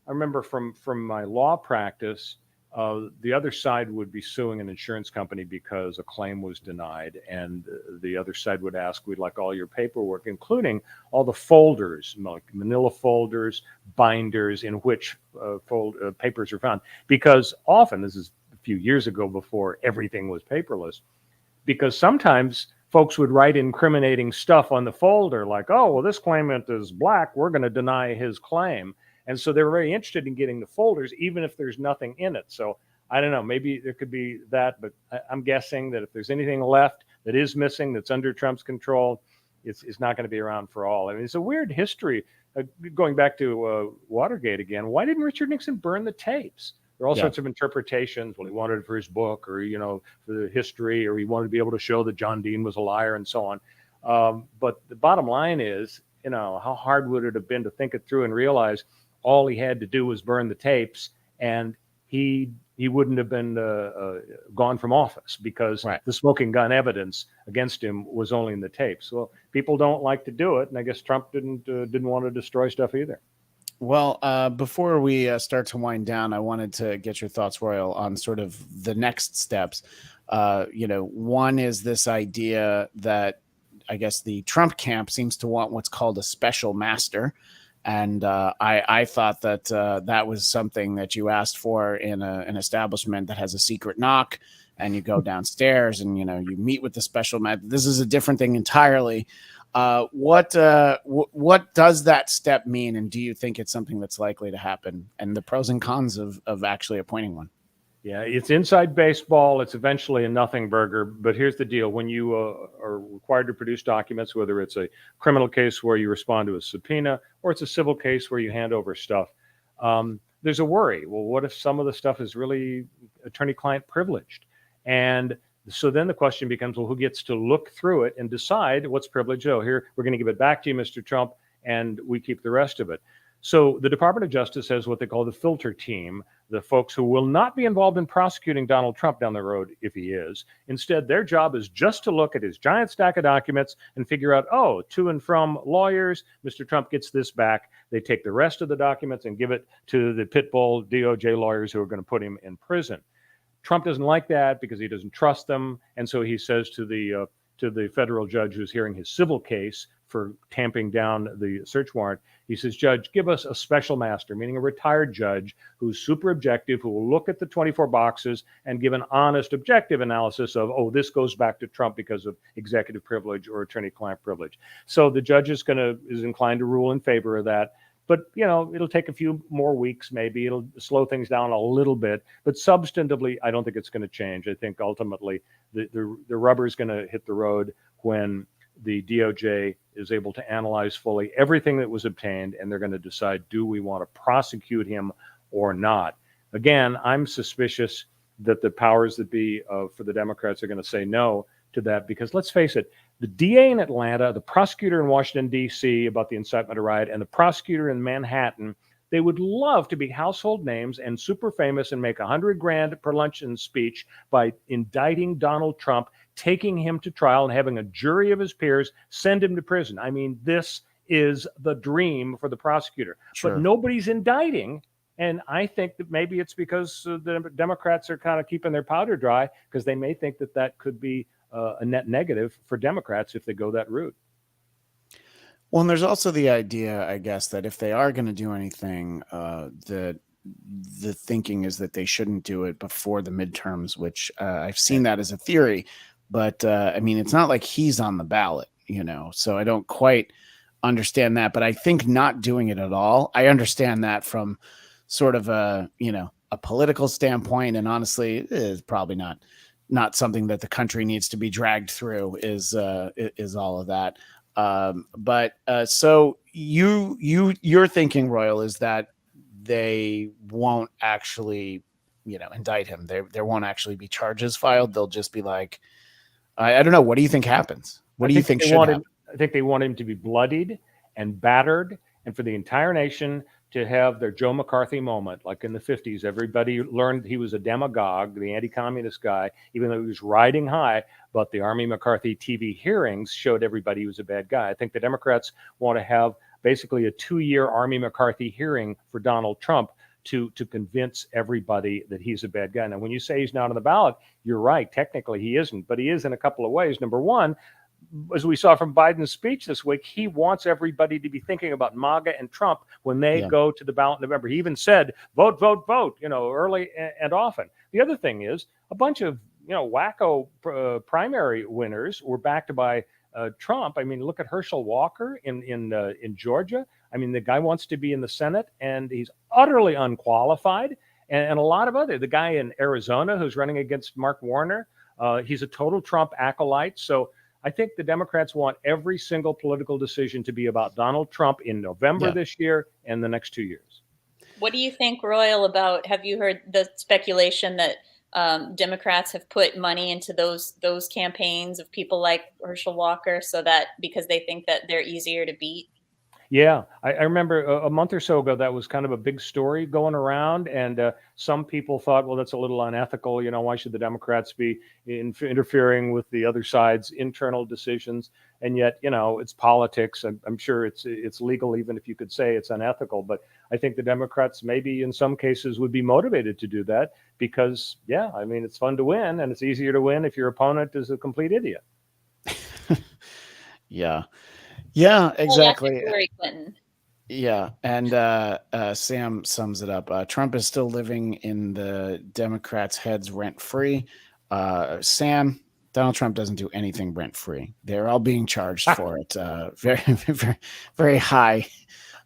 I remember from my law practice, the other side would be suing an insurance company because a claim was denied, and the other side would ask, "We'd like all your paperwork, including all the folders, like manila folders, binders in which papers are found," because often, this is a few years ago before everything was paperless, because sometimes folks would write incriminating stuff on the folder, like, "Oh, well, this claimant is black, we're going to deny his claim." And so they're very interested in getting the folders, even if there's nothing in it. So I don't know, maybe there could be that, but I'm guessing that if there's anything left that is missing, that's under Trump's control, it's not going to be around for all. I mean, it's a weird history. Going back to Watergate again, why didn't Richard Nixon burn the tapes? There are all sorts of interpretations. Well, he wanted it for his book, or, for the history, or he wanted to be able to show that John Dean was a liar and so on. But the bottom line is, how hard would it have been to think it through and realize all he had to do was burn the tapes, and he wouldn't have been gone from office, because the smoking gun evidence against him was only in the tapes. Well, people don't like to do it, and I guess Trump didn't want to destroy stuff either. Well, before we start to wind down, I wanted to get your thoughts, Royal, on sort of the next steps. One is this idea that I guess the Trump camp seems to want what's called a special master. And I thought that that was something that you asked for in an establishment that has a secret knock, and you go downstairs and, you meet with the special master. This is a different thing entirely. What does that step mean? And do you think it's something that's likely to happen, and the pros and cons of actually appointing one? Yeah, it's inside baseball. It's eventually a nothing burger. But here's the deal. When you are required to produce documents, whether it's a criminal case where you respond to a subpoena, or it's a civil case where you hand over stuff, there's a worry. Well, what if some of the stuff is really attorney-client privileged? And so then the question becomes, well, who gets to look through it and decide what's privileged? Oh, here, we're going to give it back to you, Mr. Trump, and we keep the rest of it. So the Department of Justice has what they call the filter team, the folks who will not be involved in prosecuting Donald Trump down the road if he is. Instead, their job is just to look at his giant stack of documents and figure out, to and from lawyers, Mr. Trump gets this back. They take the rest of the documents and give it to the pitbull DOJ lawyers who are going to put him in prison. Trump doesn't like that because he doesn't trust them. And so he says to the federal judge who's hearing his civil case for tamping down the search warrant, he says, "Judge, give us a special master," meaning a retired judge who's super objective, who will look at the 24 boxes and give an honest, objective analysis of, this goes back to Trump because of executive privilege or attorney-client privilege. So the judge is inclined to rule in favor of that. But, it'll take a few more weeks, maybe. It'll slow things down a little bit. But substantively, I don't think it's going to change. I think ultimately the rubber is going to hit the road when the DOJ is able to analyze fully everything that was obtained, and they're going to decide, do we want to prosecute him or not? Again, I'm suspicious that the powers that be for the Democrats are going to say no to that, because let's face it, the DA in Atlanta, the prosecutor in Washington, D.C. about the incitement of riot, and the prosecutor in Manhattan, they would love to be household names and super famous and make $100,000 per luncheon speech by indicting Donald Trump, taking him to trial and having a jury of his peers send him to prison. I mean, this is the dream for the prosecutor. Sure. But nobody's indicting. And I think that maybe it's because the Democrats are kind of keeping their powder dry, because they may think that that could be a net negative for Democrats if they go that route. Well, and there's also the idea, I guess, that if they are going to do anything, the thinking is that they shouldn't do it before the midterms, which I've seen that as a theory. But I mean, it's not like he's on the ballot, so I don't quite understand that. But I think not doing it at all, I understand that from sort of a political standpoint. And honestly, it is probably not something that the country needs to be dragged through, is all of that. But so you're thinking, Royal, is that they won't actually, indict him. There won't actually be charges filed. They'll just be like, I don't know. What do you think happens? What do you think should happen? I think they want him to be bloodied and battered, and for the entire nation to have their Joe McCarthy moment, like in the 50s. Everybody learned he was a demagogue, the anti-communist guy, even though he was riding high. But the Army McCarthy TV hearings showed everybody he was a bad guy. I think the Democrats want to have basically a 2-year Army McCarthy hearing for Donald Trump to convince everybody that he's a bad guy. Now, when you say he's not on the ballot, you're right. Technically, he isn't, but he is in a couple of ways. Number one, as we saw from Biden's speech this week, he wants everybody to be thinking about MAGA and Trump when they go to the ballot in November. He even said, vote, vote, vote, early and often. The other thing is a bunch of, wacko primary winners were backed by Trump. I mean, look at Herschel Walker in Georgia. I mean, the guy wants to be in the Senate, and he's utterly unqualified. And a lot of the guy in Arizona who's running against Mark Warner, he's a total Trump acolyte. So I think the Democrats want every single political decision to be about Donald Trump in November this year and the next 2 years. What do you think, Royal, have you heard the speculation that Democrats have put money into those campaigns of people like Herschel Walker, so that because they think that they're easier to beat? Yeah, I remember a month or so ago, that was kind of a big story going around. And some people thought, well, that's a little unethical. Why should the Democrats be interfering with the other side's internal decisions? And yet, it's politics. I'm sure it's legal, even if you could say it's unethical. But I think the Democrats maybe in some cases would be motivated to do that because, I mean, it's fun to win, and it's easier to win if your opponent is a complete idiot. Yeah, exactly. Well, Hillary Clinton. Yeah, and Sam sums it up. Trump is still living in the Democrats' heads rent-free. Sam, Donald Trump doesn't do anything rent-free. They're all being charged for it. Very, very, very high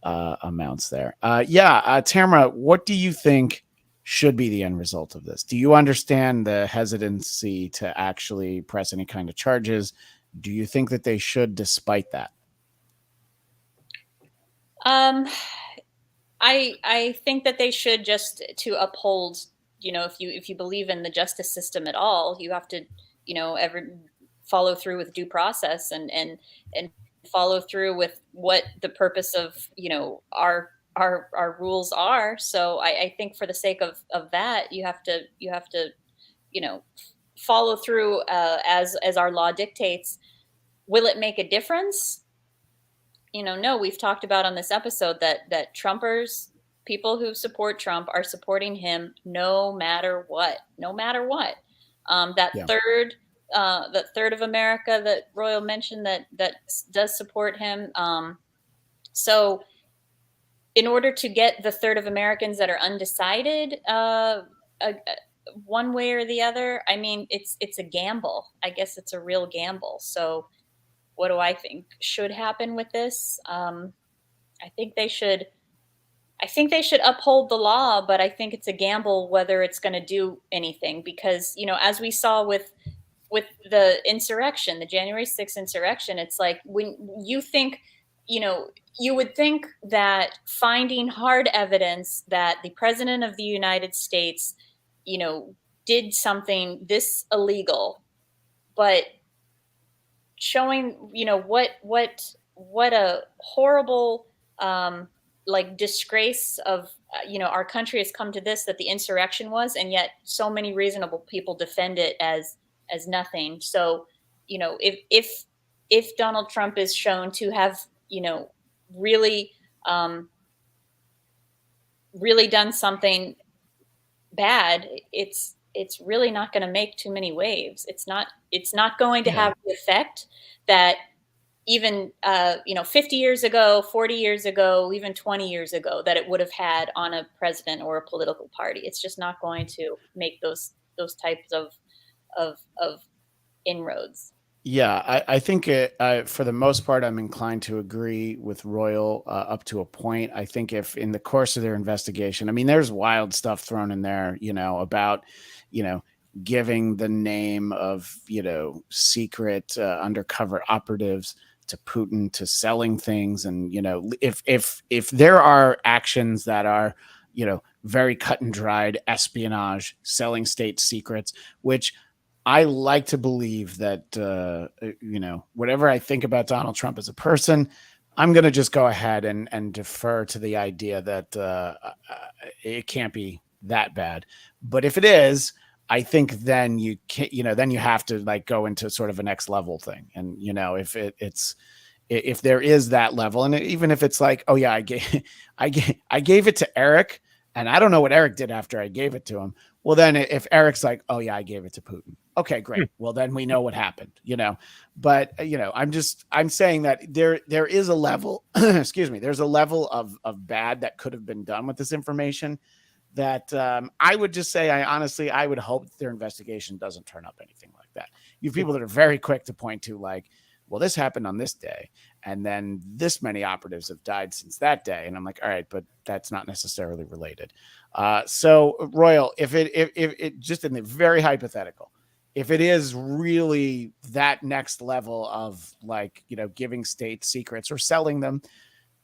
amounts there. Tamra, what do you think should be the end result of this? Do you understand the hesitancy to actually press any kind of charges? Do you think that they should, despite that? I think that they should, just to uphold, if you believe in the justice system at all, you have to, follow through with due process and follow through with what the purpose of, our rules are. So I think for the sake of that, you have to, follow through as our law dictates. Will it make a difference? No, we've talked about on this episode that Trumpers, people who support Trump, are supporting him no matter what. The third of America that Royal mentioned that does support him. So in order to get the third of Americans that are undecided, one way or the other, I mean, it's a gamble. I guess it's a real gamble. So what do I think should happen with this? I think they should uphold the law, but I think it's a gamble whether it's going to do anything because, as we saw with the insurrection, the January 6th insurrection, it's like when you think, you would think that finding hard evidence that the president of the United States, did something this illegal, but showing, what a horrible, disgrace of, our country has come to this, that the insurrection was, and yet so many reasonable people defend it as as nothing. So, if Donald Trump is shown to have, really, really done something bad, it's really not going to make too many waves. It's not going to have the effect that even 50 years ago, 40 years ago, even 20 years ago, that it would have had on a president or a political party. It's just not going to make those types of inroads. Yeah, I think for the most part, I'm inclined to agree with Royal up to a point. I think if in the course of their investigation, I mean, there's wild stuff thrown in there, about, giving the name of, secret undercover operatives to Putin, to selling things. And, if there are actions that are, very cut and dried espionage, selling state secrets, which I like to believe that, whatever I think about Donald Trump as a person, I'm going to just go ahead and defer to the idea that it can't be that bad. But if it is, I think then you can't, then you have to like go into sort of a next level thing. And, if there is that level, and even if it's like, oh yeah, I gave it to Eric, and I don't know what Eric did after I gave it to him. Well, then if Eric's like, oh yeah, I gave it to Putin. Okay, great. Well, then we know what happened, but I'm saying that there is a level, excuse me, there's a level of bad that could have been done with this information that I would just say, I would hope that their investigation doesn't turn up anything like that. You have people that are very quick to point to like, well, this happened on this day, and then this many operatives have died since that day. And I'm like, all right, but that's not necessarily related. So Royal, if it just in the very hypothetical, if it is really that next level of like, giving state secrets or selling them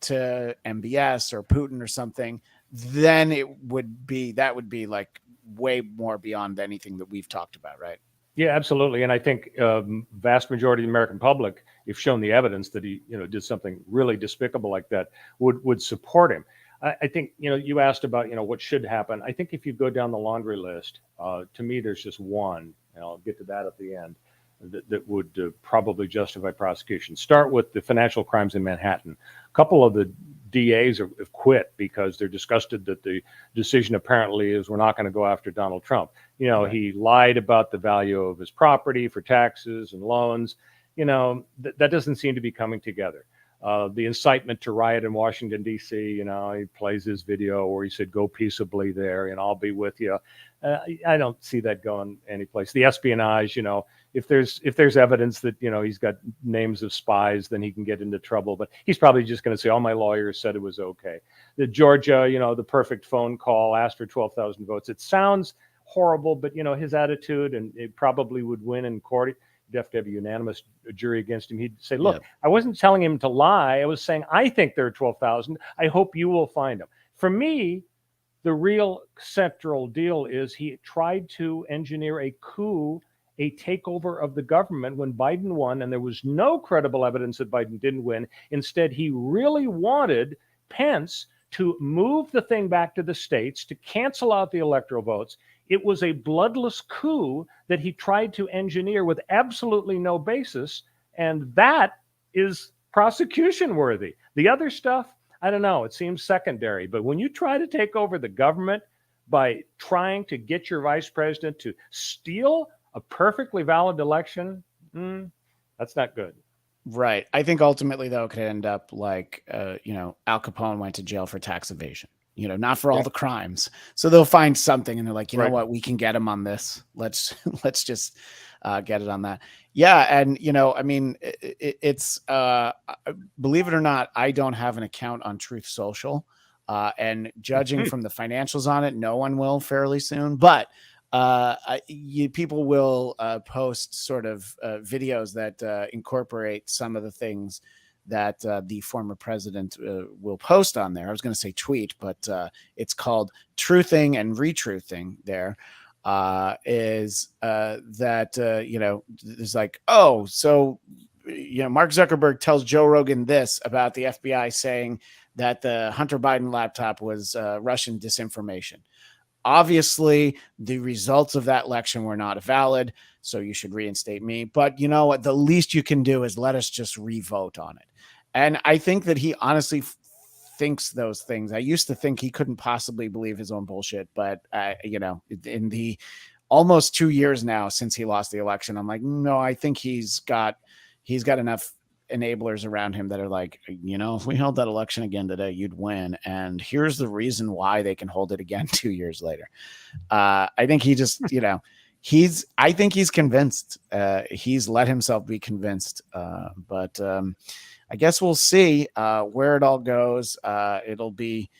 to MBS or Putin or something, then that would be like way more beyond anything that we've talked about. Right. Yeah, absolutely. And I think vast majority of the American public, if shown the evidence that he, did something really despicable like that, would support him. I think, you asked about, what should happen. I think if you go down the laundry list, to me, there's just one, and I'll get to that at the end, that would probably justify prosecution. Start with the financial crimes in Manhattan. A couple of the DAs have quit because they're disgusted that the decision apparently is we're not going to go after Donald Trump. Right. He lied about the value of his property for taxes and loans. That doesn't seem to be coming together. The incitement to riot in Washington, D.C., he plays his video where he said, go peaceably there and I'll be with you. I don't see that going anyplace. The espionage, if there's evidence that, he's got names of spies, then he can get into trouble. But he's probably just going to say, oh, my lawyer said it was okay. The Georgia, the perfect phone call, asked for 12,000 votes. It sounds horrible, but, his attitude, and it probably would win in court. You'd have to have a unanimous jury against him. He'd say, look, I wasn't telling him to lie. I was saying, I think there are 12,000. I hope you will find them. For me, the real central deal is he tried to engineer a coup, a takeover of the government when Biden won, and there was no credible evidence that Biden didn't win. Instead, he really wanted Pence to move the thing back to the states, to cancel out the electoral votes. It was a bloodless coup that he tried to engineer with absolutely no basis, and that is prosecution worthy. The other stuff, I don't know, it seems secondary. But when you try to take over the government by trying to get your vice president to steal a perfectly valid election, that's not good. Right. I think ultimately, though, it could end up like, Al Capone went to jail for tax evasion, not for all the crimes. So they'll find something and they're like, you know what, we can get him on this. Let's just get it on that. Yeah. And, it's believe it or not, I don't have an account on Truth Social, and judging from the financials on it, no one will fairly soon. But people will post sort of videos that incorporate some of the things that the former president will post on there. I was going to say tweet, but it's called Truthing and Retruthing there. Is that, there's like, oh, so, Mark Zuckerberg tells Joe Rogan this about the FBI saying that the Hunter Biden laptop was Russian disinformation. Obviously, the results of that election were not valid. so you should reinstate me. But you know what? The least you can do is let us just re-vote on it. And I think that he honestly thinks those things. I used to think he couldn't possibly believe his own bullshit, but in the almost 2 years now since he lost the election, I'm like, no, I think he's got enough enablers around him that are like, if we held that election again today, you'd win. And here's the reason why they can hold it again 2 years later. I think he just, I think he's convinced. He's let himself be convinced. But I guess we'll see where it all goes. It'll be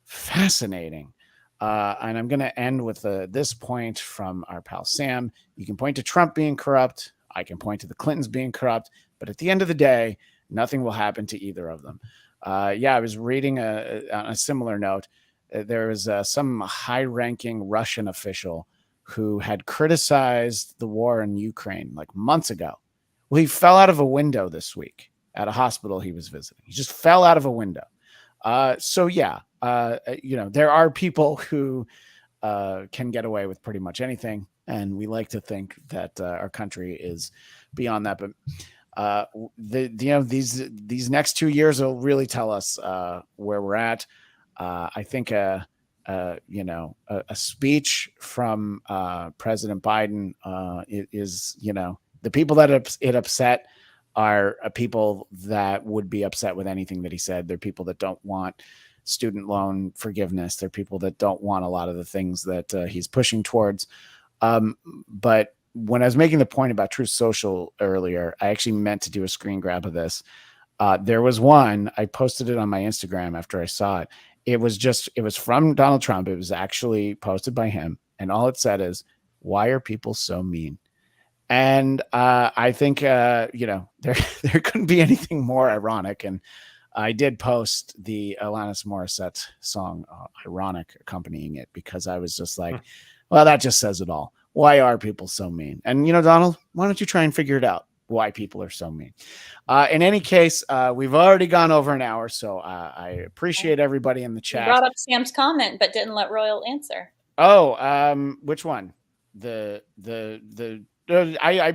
fascinating. And I'm going to end with this point from our pal Sam. You can point to Trump being corrupt. I can point to the Clintons being corrupt. But at the end of the day, nothing will happen to either of them. I was reading on a similar note. There was some high-ranking Russian official who had criticized the war in Ukraine like months ago. Well, he fell out of a window this week at a hospital he was visiting. He just fell out of a window. There are people who can get away with pretty much anything, and we like to think that our country is beyond that. But these next 2 years will really tell us where we're at. I think a speech from President Biden is the people that it upset are people that would be upset with anything that he said. They're people that don't want student loan forgiveness. They're people that don't want a lot of the things that he's pushing towards. But when I was making the point about Truth Social earlier, I actually meant to do a screen grab of this. There was one, I posted it on my Instagram after I saw it. It was from Donald Trump. It was actually posted by him. And all it said is, why are people so mean? And I think, there couldn't be anything more ironic. And I did post the Alanis Morissette song, Ironic, accompanying it, because I was just like, well, that just says it all. Why are people so mean? And, Donald, why don't you try and figure it out, why people are so mean? In any case, we've already gone over an hour, so I appreciate everybody in the chat. You brought up Sam's comment, but didn't let Royal answer. Oh, which one? I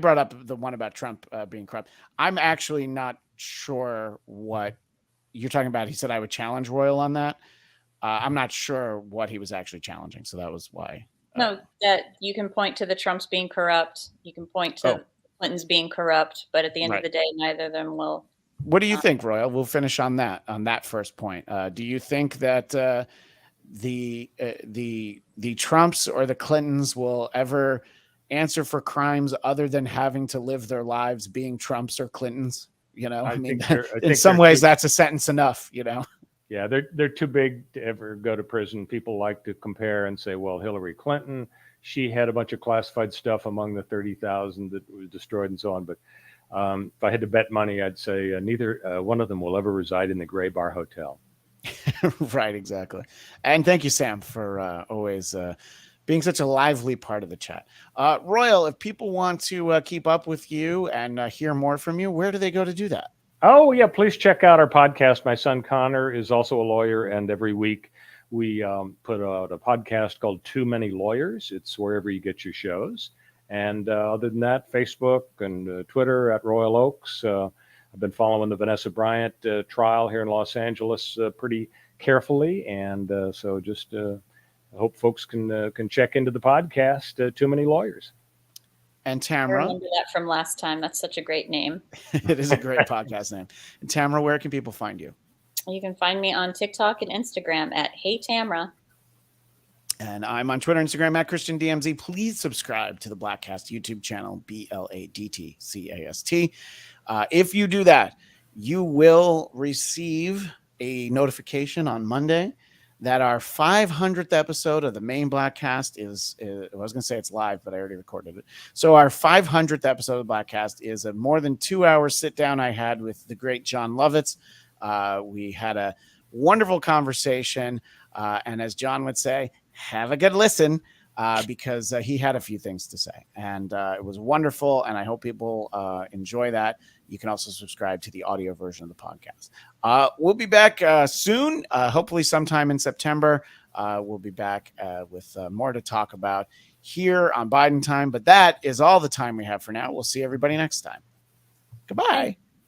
brought up the one about Trump being corrupt. I'm actually not sure what you're talking about. He said I would challenge Royal on that. I'm not sure what he was actually challenging, so that was why. No, that you can point to the Trumps being corrupt. You can point to Clintons being corrupt, but at the end of the day, neither of them will. What do you think, Royal? We'll finish on that first point. Do you think that the Trumps or the Clintons will ever answer for crimes other than having to live their lives being Trumps or Clintons? In some ways, that's a sentence enough. Yeah, they're too big to ever go to prison. People like to compare and say, well, Hillary Clinton, she had a bunch of classified stuff among the 30,000 that was destroyed and so on. But if I had to bet money, I'd say neither one of them will ever reside in the Gray Bar Hotel. Right, exactly. And thank you, Sam, for always being such a lively part of the chat. Royal, if people want to keep up with you and hear more from you, where do they go to do that? Oh, yeah, please check out our podcast. My son Connor is also a lawyer, and every week we put out a podcast called Too Many Lawyers. It's wherever you get your shows. And other than that, Facebook and Twitter at Royal Oaks. I've been following the Vanessa Bryant trial here in Los Angeles pretty carefully, and so just I hope folks can check into the podcast, Too Many Lawyers. And Tamra. I remember that from last time. That's such a great name. It is a great podcast name. And Tamra, where can people find you? You can find me on TikTok and Instagram at Hey Tamra. And I'm on Twitter and Instagram at ChristianDMZ. Please subscribe to the Blackcast YouTube channel, BLADTCAST. If you do that, you will receive a notification on Monday that our 500th episode of the main Blackcast is I was going to say it's live, but I already recorded it. So our 500th episode of Blackcast is a more than 2 hour sit down I had with the great John Lovitz. We had a wonderful conversation. And as John would say, have a good listen, because he had a few things to say, and it was wonderful. And I hope people enjoy that. You can also subscribe to the audio version of the podcast. We'll be back soon, hopefully sometime in September. we'll be back with more to talk about here on Biden Time. But that is all the time we have for now. We'll see everybody next time. Goodbye.